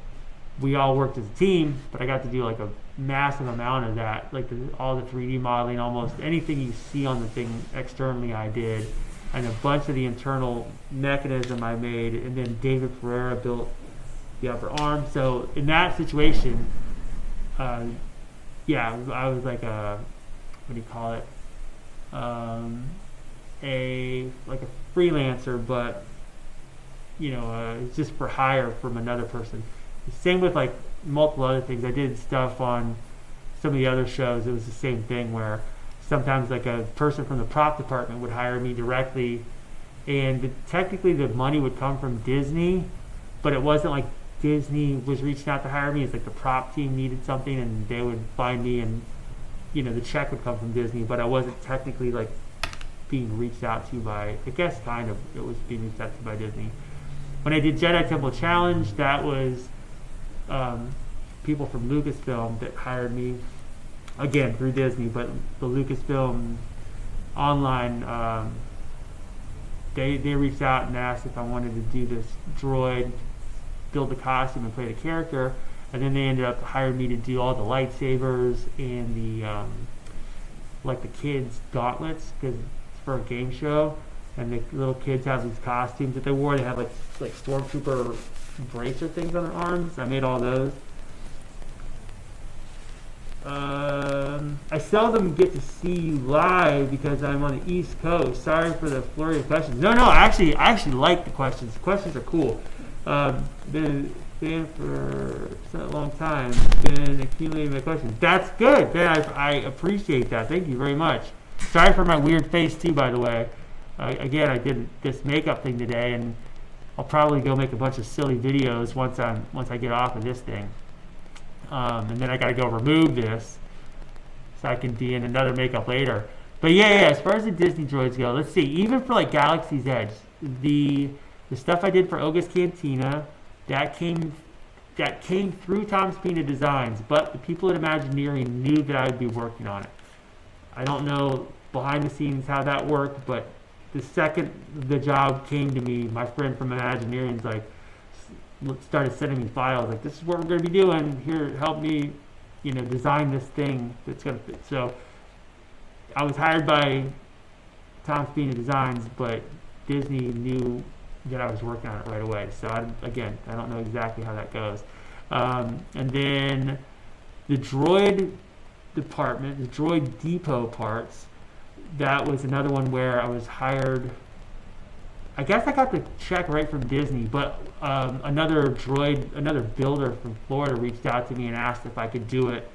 we all worked as a team, but I got to do like a massive amount of that, like all the 3D modeling, almost anything you see on the thing externally I did, and a bunch of the internal mechanism I made, and then David Pereira built the upper arm. So in that situation, yeah, I was like a, what do you call it, like a freelancer, but you know, it's just for hire from another person. Same with like multiple other things. I did stuff on some of the other shows, it was the same thing where sometimes like a person from the prop department would hire me directly, and technically the money would come from Disney, but it wasn't like Disney was reaching out to hire me. It's like the prop team needed something and they would find me, and the check would come from Disney, but I wasn't technically like being reached out to by, I guess kind of, it was being reached out to by Disney. When I did Jedi Temple Challenge, that was people from Lucasfilm that hired me, again through Disney, but the Lucasfilm online, they reached out and asked if I wanted to do this droid, build the costume and play the character, and then they ended up hiring me to do all the lightsabers and the like the kids gauntlets, because it's for a game show, and the little kids have these costumes that they wore. They have like stormtrooper bracer things on their arms. I made all those. I seldom get to see you live because I'm on the East Coast. Sorry for the flurry of questions. No, I actually like the questions. The questions are cool. Been a fan for a long time. Been accumulating my questions. That's good. Ben, I appreciate that. Thank you very much. Sorry for my weird face too, by the way. Again, I did this makeup thing today, and I'll probably go make a bunch of silly videos once I get off of this thing. And then I got to go remove this so I can be in another makeup later. But yeah, as far as the Disney droids go, let's see. Even for like Galaxy's Edge, the stuff I did for Oga's Cantina, that came through Tom Spina Designs, but the people at Imagineering knew that I would be working on it. I don't know behind the scenes how that worked, but the second the job came to me, my friend from Imagineering's like, started sending me files like, this is what we're going to be doing here, help me design this thing that's going to fit. So I was hired by Tom Spina Designs, but Disney knew that I was working on it right away. So I don't know exactly how that goes. And then the droid department, the droid depot parts, that was another one where I was hired. I guess I got the check right from Disney, but another builder from Florida reached out to me and asked if I could do it.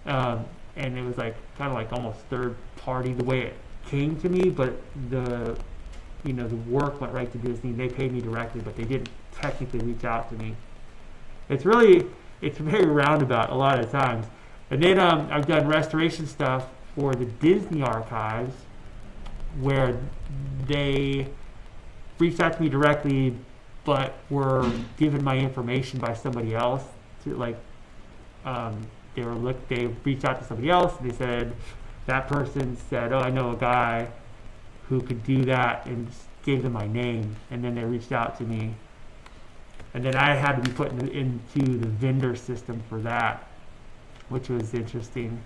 And it was like kind of like almost third party the way it came to me, but the work went right to Disney. They paid me directly, but they didn't technically reach out to me. It's very roundabout a lot of times. And then I've done restoration stuff for the Disney archives, where they reached out to me directly, but were given my information by somebody else. They reached out to somebody else, and they said, that person said, oh, I know a guy who could do that, and gave them my name, and then they reached out to me, and then I had to be put into the vendor system for that, which was interesting.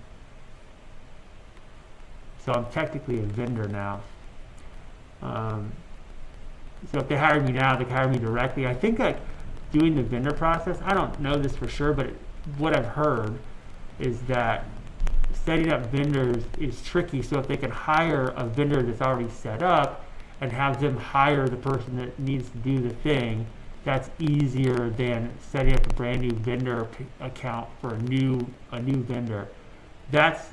So I'm technically a vendor now. So if they hired me now, they could hire me directly. I think like doing the vendor process, I don't know this for sure, but what I've heard is that setting up vendors is tricky. So if they can hire a vendor that's already set up and have them hire the person that needs to do the thing, that's easier than setting up a brand new vendor account for a new vendor. That's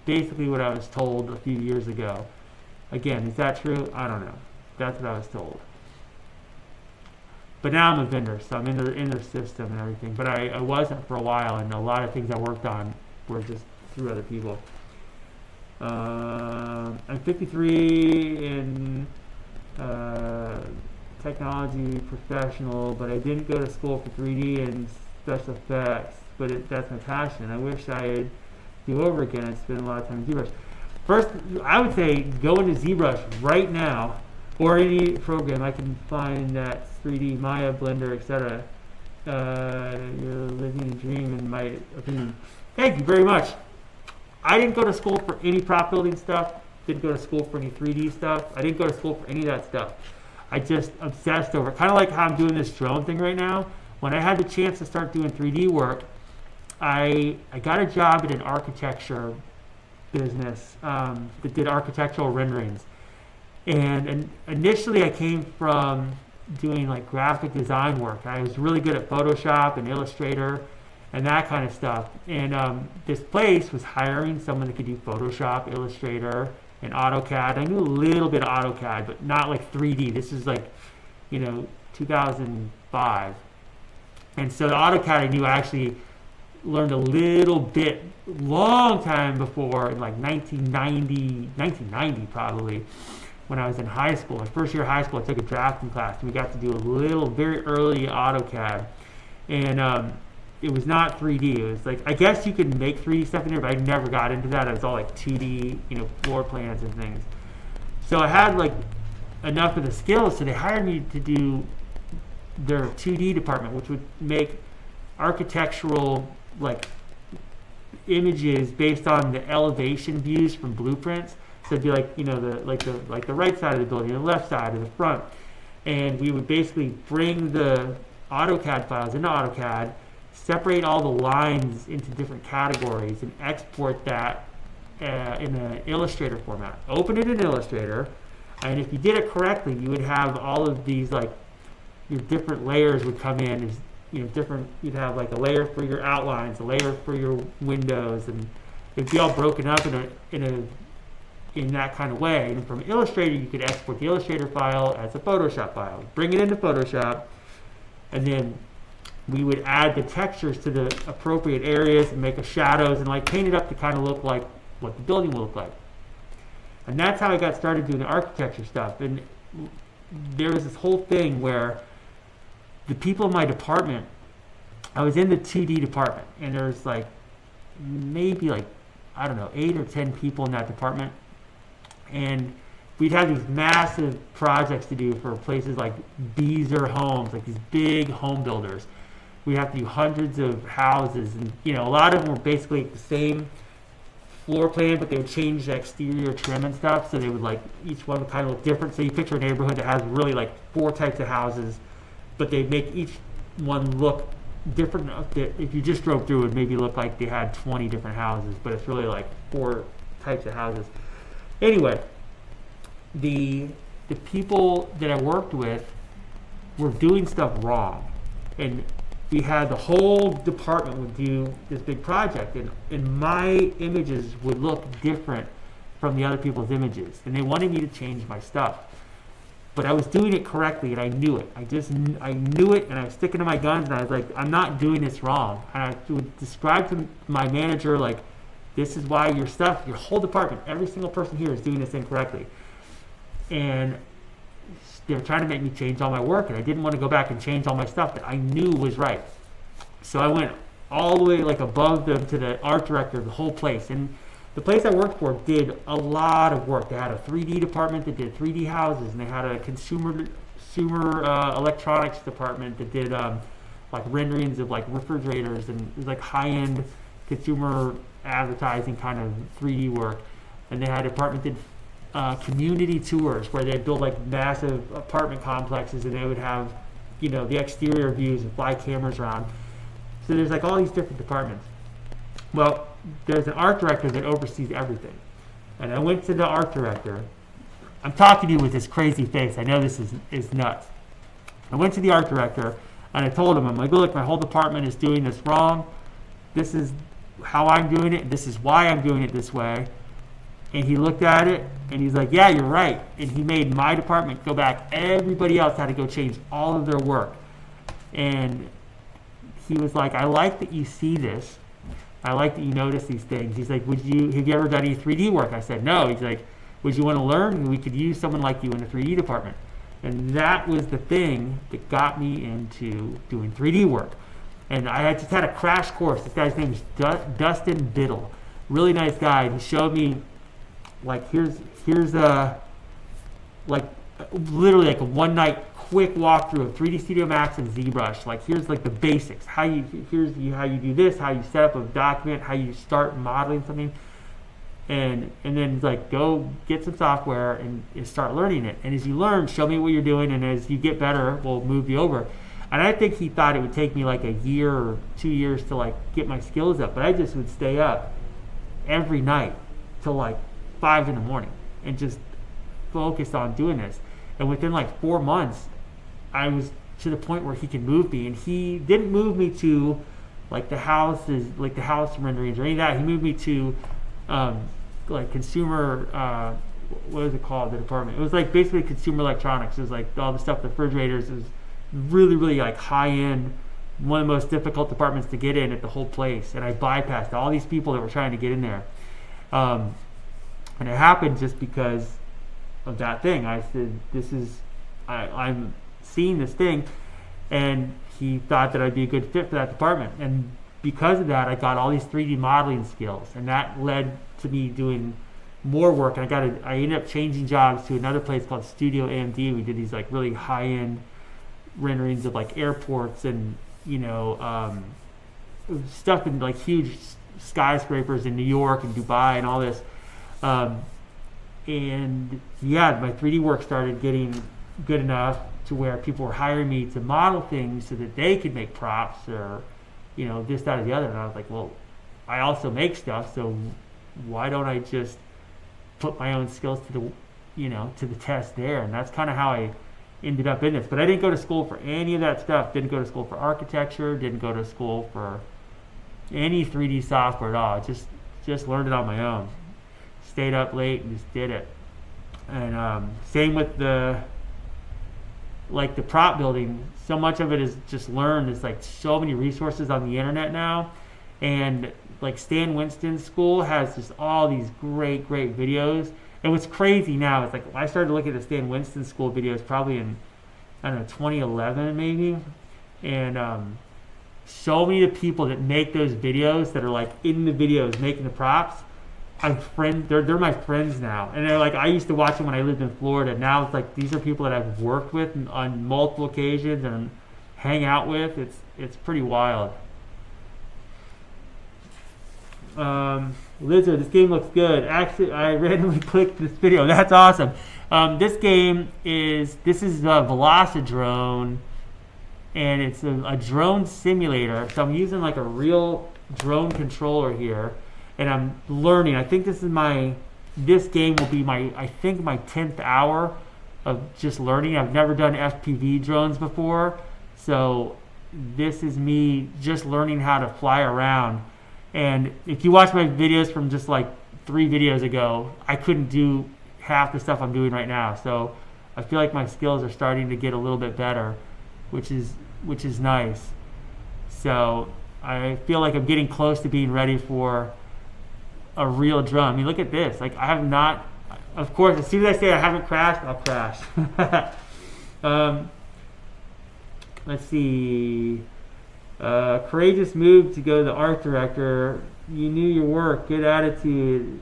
basically what I was told a few years ago. Again, is that true? I don't know. That's what I was told. But now I'm a vendor, so I'm in their system and everything. But I wasn't for a while, and a lot of things I worked on were just through other people. I'm 53 in technology professional, but I didn't go to school for 3D and special effects, but that's my passion. I wish I'd do over again. I spent a lot of time in ZBrush. First, I would say go into ZBrush right now, or any program I can find that's 3D, Maya, Blender, etc. You're living a dream, in my opinion. Thank you very much. I didn't go to school for any prop building stuff. Didn't go to school for any 3D stuff. I didn't go to school for any of that stuff. I just obsessed over it. Kind of like how I'm doing this drone thing right now. When I had the chance to start doing 3D work, I got a job at an architecture business that did architectural renderings. And initially I came from doing like graphic design work. I was really good at Photoshop and Illustrator, and that kind of stuff. And this place was hiring someone that could do Photoshop, Illustrator, and AutoCAD. I knew a little bit of AutoCAD, but not like 3D. This is like, 2005. And so the AutoCAD I knew, I actually learned a little bit long time before, in like 1990 probably, when I was in high school. My first year of high school, I took a drafting class, and we got to do a little, very early AutoCAD. And it was not 3D. It was like, I guess you could make 3D stuff in there, but I never got into that. It was all like 2D, floor plans and things. So I had like enough of the skills, so they hired me to do their 2D department, which would make architectural like images based on the elevation views from blueprints. So it'd be like, the right side of the building, the left side, or the front. And we would basically bring the AutoCAD files into AutoCAD, separate all the lines into different categories, and export that in an Illustrator format. Open it in Illustrator, and if you did it correctly, you would have all of these, like, your different layers would come in as, you'd have like a layer for your outlines, a layer for your windows, and it'd be all broken up in that kind of way. And from Illustrator, you could export the Illustrator file as a Photoshop file, bring it into Photoshop, and then we would add the textures to the appropriate areas and make the shadows and like paint it up to kind of look like what the building will look like. And that's how I got started doing the architecture stuff. And there was this whole thing where the people in my department, I was in the 2D department, and there's like maybe like, I don't know, 8 or 10 people in that department. And we'd have these massive projects to do for places like Beazer Homes, like these big home builders. We have to do hundreds of houses, and a lot of them were basically the same floor plan, but they would change the exterior trim and stuff, so they would like, each one would kind of look different. So you picture a neighborhood that has really like 4 types of houses, but they make each one look different enough that if you just drove through, it would maybe look like they had 20 different houses, but it's really like 4 types of houses. Anyway, the people that I worked with were doing stuff wrong, and we had the whole department would do this big project, and my images would look different from the other people's images, and they wanted me to change my stuff. But I was doing it correctly, and I knew it. I knew it, and I was sticking to my guns, and I was like, I'm not doing this wrong. And I would describe to my manager, like, this is why your stuff, your whole department, every single person here is doing this incorrectly. And they were trying to make me change all my work, and I didn't want to go back and change all my stuff that I knew was right. So I went all the way like above them to the art director of the whole place. And the place I worked for did a lot of work. They had a 3D department that did 3D houses, and they had a consumer electronics department that did like renderings of like refrigerators, and it was like high-end consumer advertising kind of 3D work. And they had a department that did community tours, where they'd build like massive apartment complexes, and they would have, the exterior views and fly cameras around. So there's like all these different departments. Well, there's an art director that oversees everything. And I went to the art director. I'm talking to you with this crazy face. I know this is nuts. I went to the art director, and I told him, I'm like, look, my whole department is doing this wrong. This is how I'm doing it. This is why I'm doing it this way. And he looked at it, and he's like, yeah, you're right. And he made my department go back. Everybody else had to go change all of their work. And he was like, I like that you see this. I like that you notice these things. He's like, have you ever done any 3D work? I said, no. He's like, would you want to learn? We could use someone like you in the 3D department. And that was the thing that got me into doing 3D work. And I just had a crash course. This guy's name is Dustin Biddle. Really nice guy. He showed me, like, here's a, like, literally like a one-night quick walkthrough of 3D Studio Max and ZBrush. Like, here's like the basics. How you do this, how you set up a document, how you start modeling something, and then like go get some software and start learning it. And as you learn, show me what you're doing, and as you get better, we'll move you over. And I think he thought it would take me like a year or 2 years to like get my skills up, but I just would stay up every night till like 5 in the morning and just focus on doing this. And within like 4 months, I was to the point where he could move me, and he didn't move me to like the house renderings or any of that. He moved me to like consumer. What was it called? The department. It was like basically consumer electronics. It was like all the stuff, the refrigerators. It was really, really like high end. One of the most difficult departments to get in at the whole place, and I bypassed all these people that were trying to get in there. And it happened just because of that thing. I said, I'm seeing this thing, and he thought that I'd be a good fit for that department. And because of that, I got all these 3D modeling skills, and that led to me doing more work. And I ended up changing jobs to another place called Studio AMD. We did these like really high-end renderings of like airports and stuff in like huge skyscrapers in New York and Dubai and all this. And yeah, my 3D work started getting good enough to where people were hiring me to model things so that they could make props or this, that, or the other. And I was like, well, I also make stuff, so why don't I just put my own skills to the test there? And that's kind of how I ended up in this. But I didn't go to school for any of that stuff. Didn't go to school for architecture. Didn't go to school for any 3D software at all. Just learned it on my own. Stayed up late and just did it. And same with the prop building. So much of it is just learned. There's like so many resources on the internet now, and like Stan Winston's school has just all these great videos. And what's crazy now is like I started looking at the Stan Winston school videos probably in 2011 maybe, and so many of the people that make those videos that are like in the videos making the props, they're my friends now, and they're like, I used to watch them when I lived in Florida. Now it's like these are people that I've worked with on multiple occasions and hang out with. It's pretty wild. Lizard, this game looks good. Actually, I randomly clicked this video. That's awesome. This is Velocidrone, and it's a drone simulator. So I'm using like a real drone controller here, and I'm learning. I think this game will be my 10th hour of just learning. I've never done FPV drones before, so this is me just learning how to fly around. And if you watch my videos from just like 3 videos ago, I couldn't do half the stuff I'm doing right now. So I feel like my skills are starting to get a little bit better, which is nice. So I feel like I'm getting close to being ready for a real drone. I mean, look at this. Like I have not, of course, as soon as I say I haven't crashed, I'll crash. Let's see. Courageous move to go to the art director. You knew your work. Good attitude.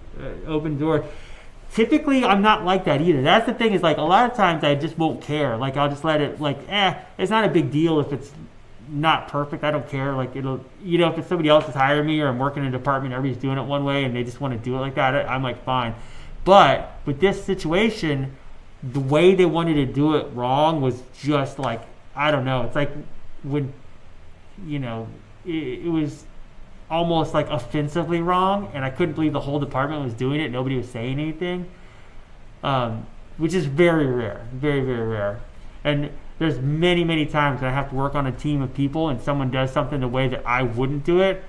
Open door. Typically, I'm not like that either. That's the thing is like a lot of times I just won't care. Like I'll just let it it's not a big deal if it's not perfect. I don't care. Like it'll, if it's somebody else is hiring me or I'm working in a department, everybody's doing it one way and they just want to do it like that, I'm like fine. But with this situation, the way they wanted to do it wrong was just like, I don't know. It's like when it was almost like offensively wrong, and I couldn't believe the whole department was doing it. Nobody was saying anything, which is very rare, very, very rare. And there's many times that I have to work on a team of people and someone does something the way that I wouldn't do it,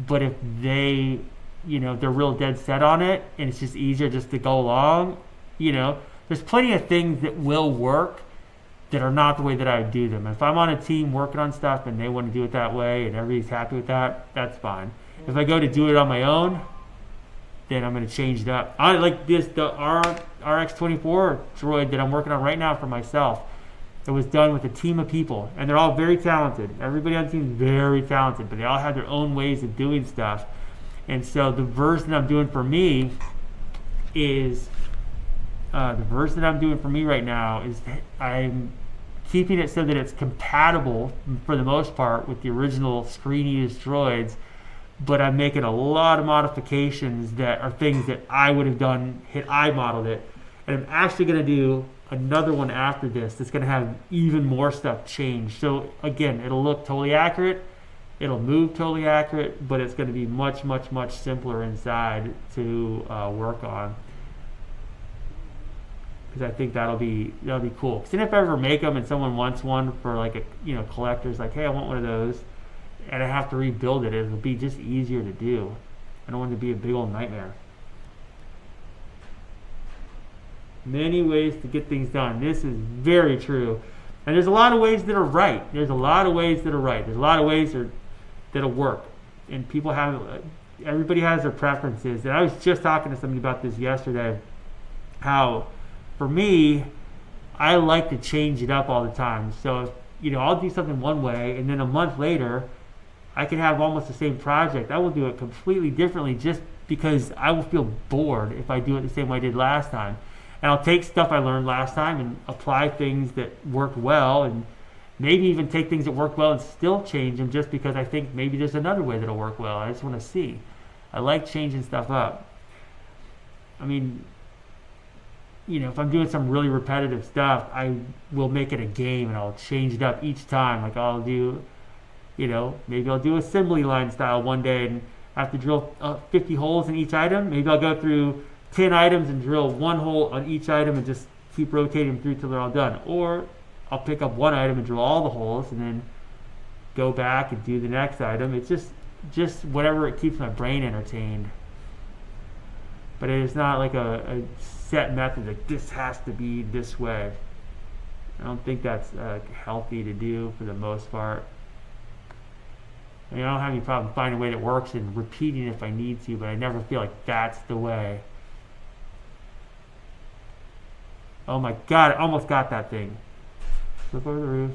but if they, they're real dead set on it and it's just easier just to go along, there's plenty of things that will work that are not the way that I would do them. If I'm on a team working on stuff and they want to do it that way and everybody's happy with that, that's fine. If I go to do it on my own, then I'm going to change it up. I like the RX-24 droid that I'm working on right now for myself. It was done with a team of people, and they're all very talented. Everybody on the team is very talented, but they all have their own ways of doing stuff. And so the version I'm doing for me is right now is I'm keeping it so that it's compatible for the most part with the original screen-used droids, but I'm making a lot of modifications that are things that I would have done had I modeled it. And I'm actually going to do another one after this that's going to have even more stuff changed. So again, it'll look totally accurate, it'll move totally accurate, but it's going to be much simpler inside to work on. Because I think that'll be cool. Because then if I ever make them and someone wants one for like a collector's like, hey, I want one of those, and I have to rebuild it, it'll be just easier to do. I don't want it to be a big old nightmare. Many ways to get things done. This is very true. And there's a lot of ways that are right. There's a lot of ways that are right. There's a lot of ways that'll work. And people have, everybody has their preferences. And I was just talking to somebody about this yesterday. How, for me, I like to change it up all the time. So, I'll do something one way, and then a month later, I can have almost the same project. I will do it completely differently just because I will feel bored if I do it the same way I did last time. And I'll take stuff I learned last time and apply things that worked well, and maybe even take things that worked well and still change them just because I think maybe there's another way that'll work well. I just want to see. I like changing stuff up. I mean, if I'm doing some really repetitive stuff, I will make it a game and I'll change it up each time. Like I'll do, maybe I'll do assembly line style one day and I have to drill 50 holes in each item. Maybe I'll go through 10 items and drill one hole on each item and just keep rotating them through till they're all done. Or I'll pick up one item and drill all the holes and then go back and do the next item. It's just whatever it keeps my brain entertained. But it is not like a set method that this has to be this way. I don't think that's healthy to do for the most part. I mean, I don't have any problem finding a way that works and repeating it if I need to, but I never feel like that's the way. Oh my God, I almost got that thing. Flip over the roof.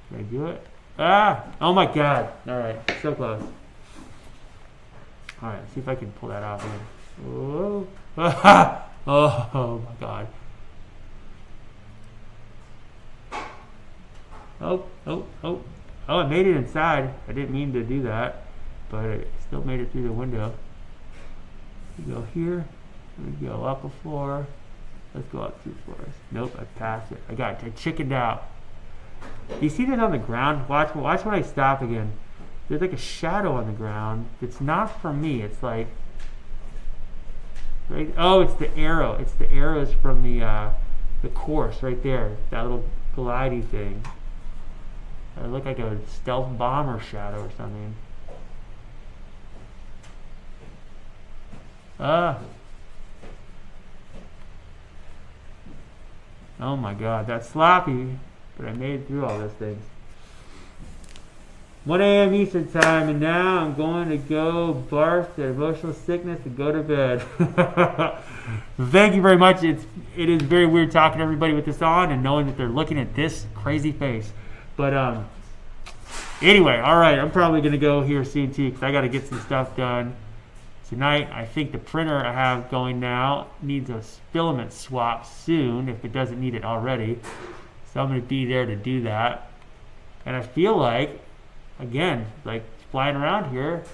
Can I do it? Ah! Oh my God. Alright, so close. Alright, see if I can pull that off again. Whoa. Oh my God. Oh, I made it inside. I didn't mean to do that, but I still made it through the window. We go here. We go up a floor. Let's go up 2 floors. Nope, I passed it. I chickened out. You see that on the ground? Watch when I stop again. There's like a shadow on the ground. It's not from me. It's like, right? Oh, it's the arrow. It's the arrows from the course right there. That little glidey thing. It looked like a stealth bomber shadow or something. Oh my God, that's sloppy, but I made it through all those things. 1 a.m. Eastern time, and now I'm going to go barf the emotional sickness and go to bed. Thank you very much. It is very weird talking to everybody with this on and knowing that they're looking at this crazy face. But anyway, all right, I'm probably going to go here soon too because I got to get some stuff done. Tonight, I think the printer I have going now needs a filament swap soon if it doesn't need it already. So I'm going to be there to do that. And I feel like, again, like flying around here,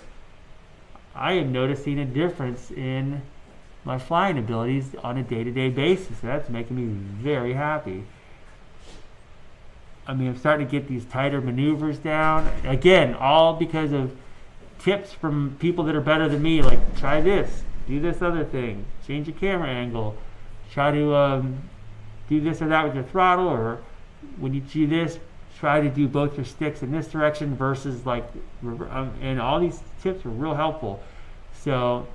I am noticing a difference in my flying abilities on a day-to-day basis. And that's making me very happy. I mean, I'm starting to get these tighter maneuvers down. Again, all because of tips from people that are better than me, like try this, do this other thing, change your camera angle, try to do this or that with your throttle, or when you do this, try to do both your sticks in this direction versus like, and all these tips are real helpful. So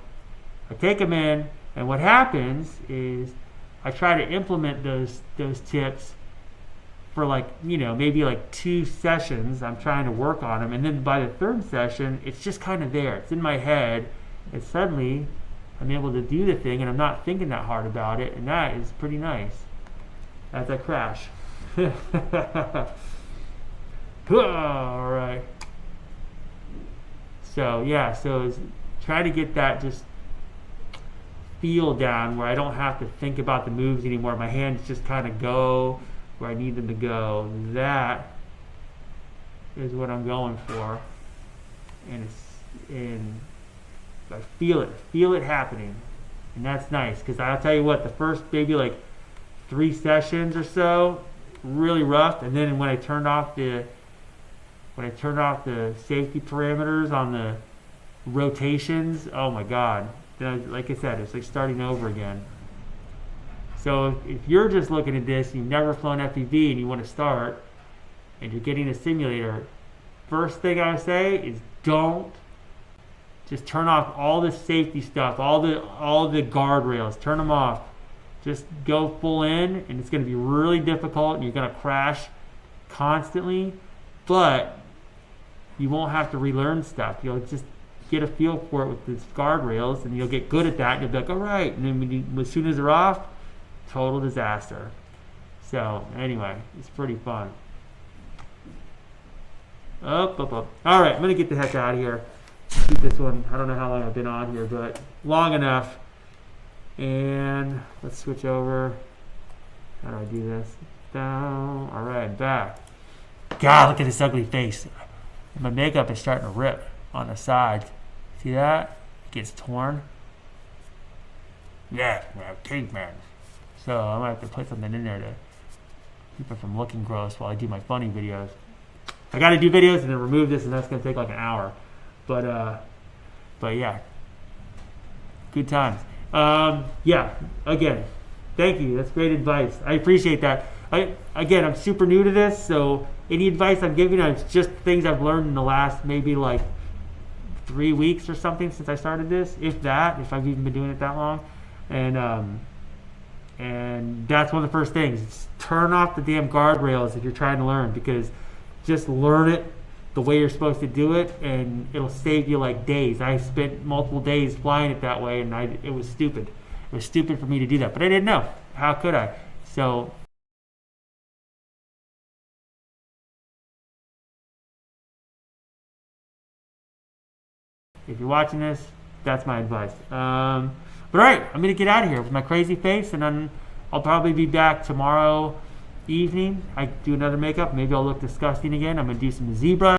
I take them in, and what happens is I try to implement those tips for like, maybe like 2 sessions. I'm trying to work on them, and then by the 3rd session, it's just kind of there. It's in my head, and suddenly I'm able to do the thing, and I'm not thinking that hard about it, and that is pretty nice. As I crash. All right. So yeah, try to get that just feel down where I don't have to think about the moves anymore. My hands just kind of go where I need them to go. That is what I'm going for, and I feel it happening, and that's nice. Because I'll tell you what, the first maybe like 3 sessions or so, really rough, and then when I turned off the safety parameters on the rotations, oh my God! Then, like I said, it's like starting over again. So if you're just looking at this, you've never flown FPV and you want to start, and you're getting a simulator, first thing I would say is don't just turn off all the safety stuff, all the guardrails, turn them off. Just go full in, and it's going to be really difficult, and you're going to crash constantly, but you won't have to relearn stuff. You'll just get a feel for it with these guardrails, and you'll get good at that, and you'll be like, all right. And then as soon as they're off, total disaster. So anyway, it's pretty fun. Up. All right, I'm going to get the heck out of here. Keep this one. I don't know how long I've been on here, but long enough. And let's switch over. How do I do this? Down. All right, back. God, look at this ugly face. My makeup is starting to rip on the side. See that? It gets torn. Yeah, caveman. So I might have to put something in there to keep it from looking gross while I do my funny videos. I got to do videos and then remove this, and that's going to take like an hour. But yeah, good times. Yeah, again, thank you. That's great advice. I appreciate that. I'm super new to this, so any advice I'm giving you is just things I've learned in the last maybe like 3 weeks or something since I started this, if I've even been doing it that long. And that's one of the first things. It's turn off the damn guardrails if you're trying to learn, because just learn it the way you're supposed to do it, and it'll save you like days. I spent multiple days flying it that way, and it was stupid. It was stupid for me to do that, but I didn't know. How could I? So if you're watching this, that's my advice. But all right, I'm going to get out of here with my crazy face, and then I'll probably be back tomorrow evening. I do another makeup. Maybe I'll look disgusting again. I'm going to do some zebra